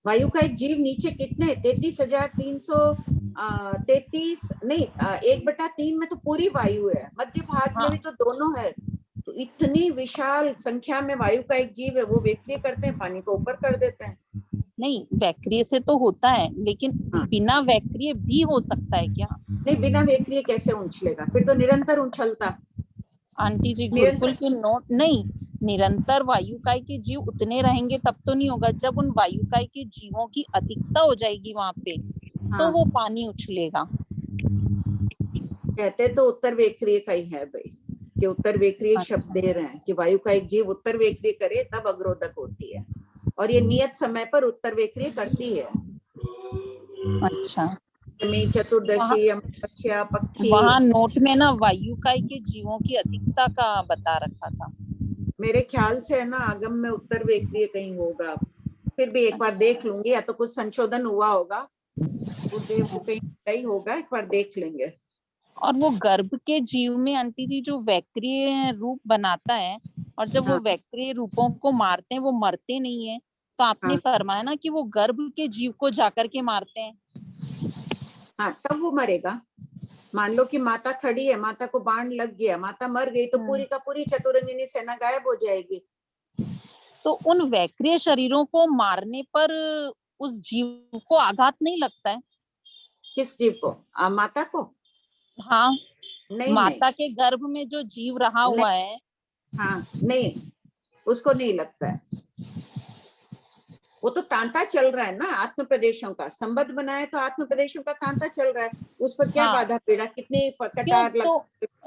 वायु का एक जीव नीचे कितने 33,333 नहीं 1/3 में तो पूरी वायु है, मध्य भाग में भी तो दोनों है, तो इतनी विशाल संख्या में वायु का एक जीव है, वो वैक्रिय करते हैं, पानी को ऊपर कर देते हैं।
नहीं, वैक्रिय से तो होता है, लेकिन बिना वैक्रिय भी हो सकता है क्या?
नहीं, बिना वैक्रिय कैसे उछलेगा, फिर तो निरंतर उछलता।
आंटी जी गुरुकुल के नोट नहीं, निरंतर वायुकाय के जीव उतने रहेंगे तब तो नहीं होगा, जब उन वायुकाय के जीवों की अधिकता हो जाएगी वहां पे, तो वो पानी उछलेगा।
कहते तो उत्तर वैक्रिय का ही है भाई, कि उत्तर वैक्रिय शब्द दे रहे हैं कि वायु का एक जीव उत्तर वैक्रिय करे तब अग्रोदक होती है, और ये नियत समय पर उत्तर वैक्रिय करती है।
अच्छा,
चतुर्दशी, अमावस्या, पक्षी,
वहाँ नोट में ना वायुकाय के जीवों की अधिकता का बता रखा था।
मेरे ख्याल से है ना आगम में उत्तर वैक्रिय कहीं होगा, फिर भी एक बार देख लूंगी, या तो कुछ संशोधन हुआ होगा, कहीं होगा, एक बार देख लेंगे।
और वो गर्भ के जीव में आंटी जी जो वैक्रिय रूप बनाता है, और जब वो वैक्रिय रूपों को मारते हैं वो मरते नहीं है, तो आपने फरमाया ना कि वो गर्भ के जीव को जाकर के मारते हैं।
हाँ, तब वो मरेगा। मान लो कि माता खड़ी है, माता को बाण लग गया, माता मर गई, तो पूरी का पूरी चतुरंगिनी सेना गायब हो जाएगी।
तो उन वैक्रिय शरीरों को मारने पर उस जीव को आघात नहीं लगता है?
किस जीव को? माता को?
हाँ,
नहीं,
माता के गर्भ में जो जीव रहा हुआ है,
हाँ नहीं, उसको नहीं लगता है, वो तो तांता चल रहा है ना, आत्म प्रदेशों का संबद्ध बनाया, तो आत्म प्रदेशों का तांता चल रहा है, उस पर क्या बाधा पीड़ा, कितनी कटार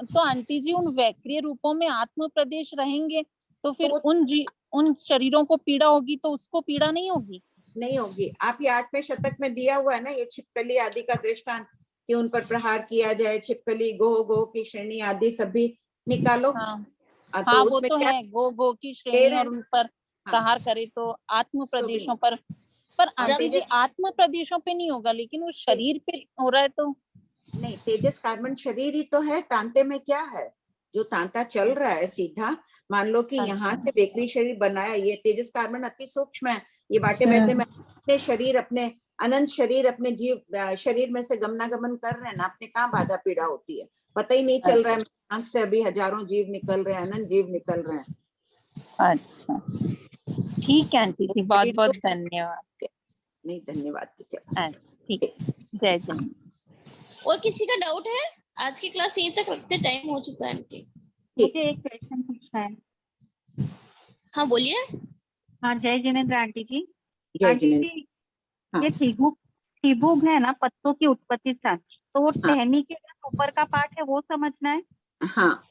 तो आंटी जी उन वैक्रिय रूपों में आत्म प्रदेश रहेंगे, तो फिर उन शरीरों को पीड़ा होगी, तो उसको पीड़ा नहीं होगी?
नहीं होगी। आप ये 8वें शतक में दिया हुआ है ना, ये छिपकली आदि का दृष्टांत, कि उन पर प्रहार किया जाए, छिपकली, गो की श्रेणी आदि सभी निकालो।
हाँ, वो तो है, गो की श्रेणी और उन पर प्रहार करे तो आत्म प्रदेशों पर आंटी जी आत्म प्रदेशों पे नहीं होगा, लेकिन वो शरीर पे हो रहा है तो
नहीं। तेजस कार्बन शरीर ही तो है, तांते में क्या है, जो तांता चल रहा है सीधा, मान लो कि यहाँ से वैक्रिय शरीर बनाया, ये तेजस कार्बन अति सूक्ष्म है, ये बाटे बैठे में अपने शरीर, अपने अनंत शरीर, अपने जीव शरीर में से गमनागमन कर रहे हैं ना, अपने कहाँ बाधा पीड़ा होती है, पता ही नहीं चल रहा है, आंख से अभी हजारों जीव निकल रहे हैं, अनंत जीव निकल रहे हैं।
अच्छा, ठीक है आंटी जी, बहुत बहुत धन्यवाद।
नहीं, धन्यवाद।
अच्छा, ठीक है, जय जय।
और किसी का डाउट है? आज की क्लास यहीं तक रखते, टाइम हो चुका है आंटी।
मुझे एक क्वेश्चन पूछना है।
हाँ बोलिए।
हाँ, जय जिनेंद्र आंटी जी।
जय
आंटी जी, ये त्रिभुज है ना, पत्तों की उत्पत्ति शास्त्र, तो वो टहनी के ऊपर का पार्ट है, वो समझना है।
हाँ।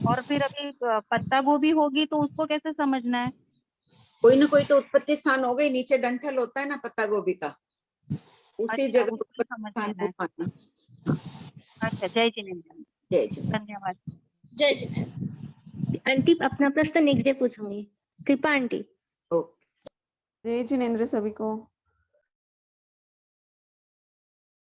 और फिर अभी पत्ता गोभी होगी तो उसको कैसे समझना है?
कोई ना कोई तो उत्पत्ति स्थान हो गई, नीचे डंठल होता है ना पत्ता गोभी का, उसी जगह समझना है।
अच्छा, जय जिनेंद्र।
जय जिनेंद्र,
धन्यवाद।
जय जिनेंद्र।
आंटी अपना प्रश्न नेक्स्ट डे पूछूंगी, कृपा आंटी।
जय जिनेंद्र सभी को।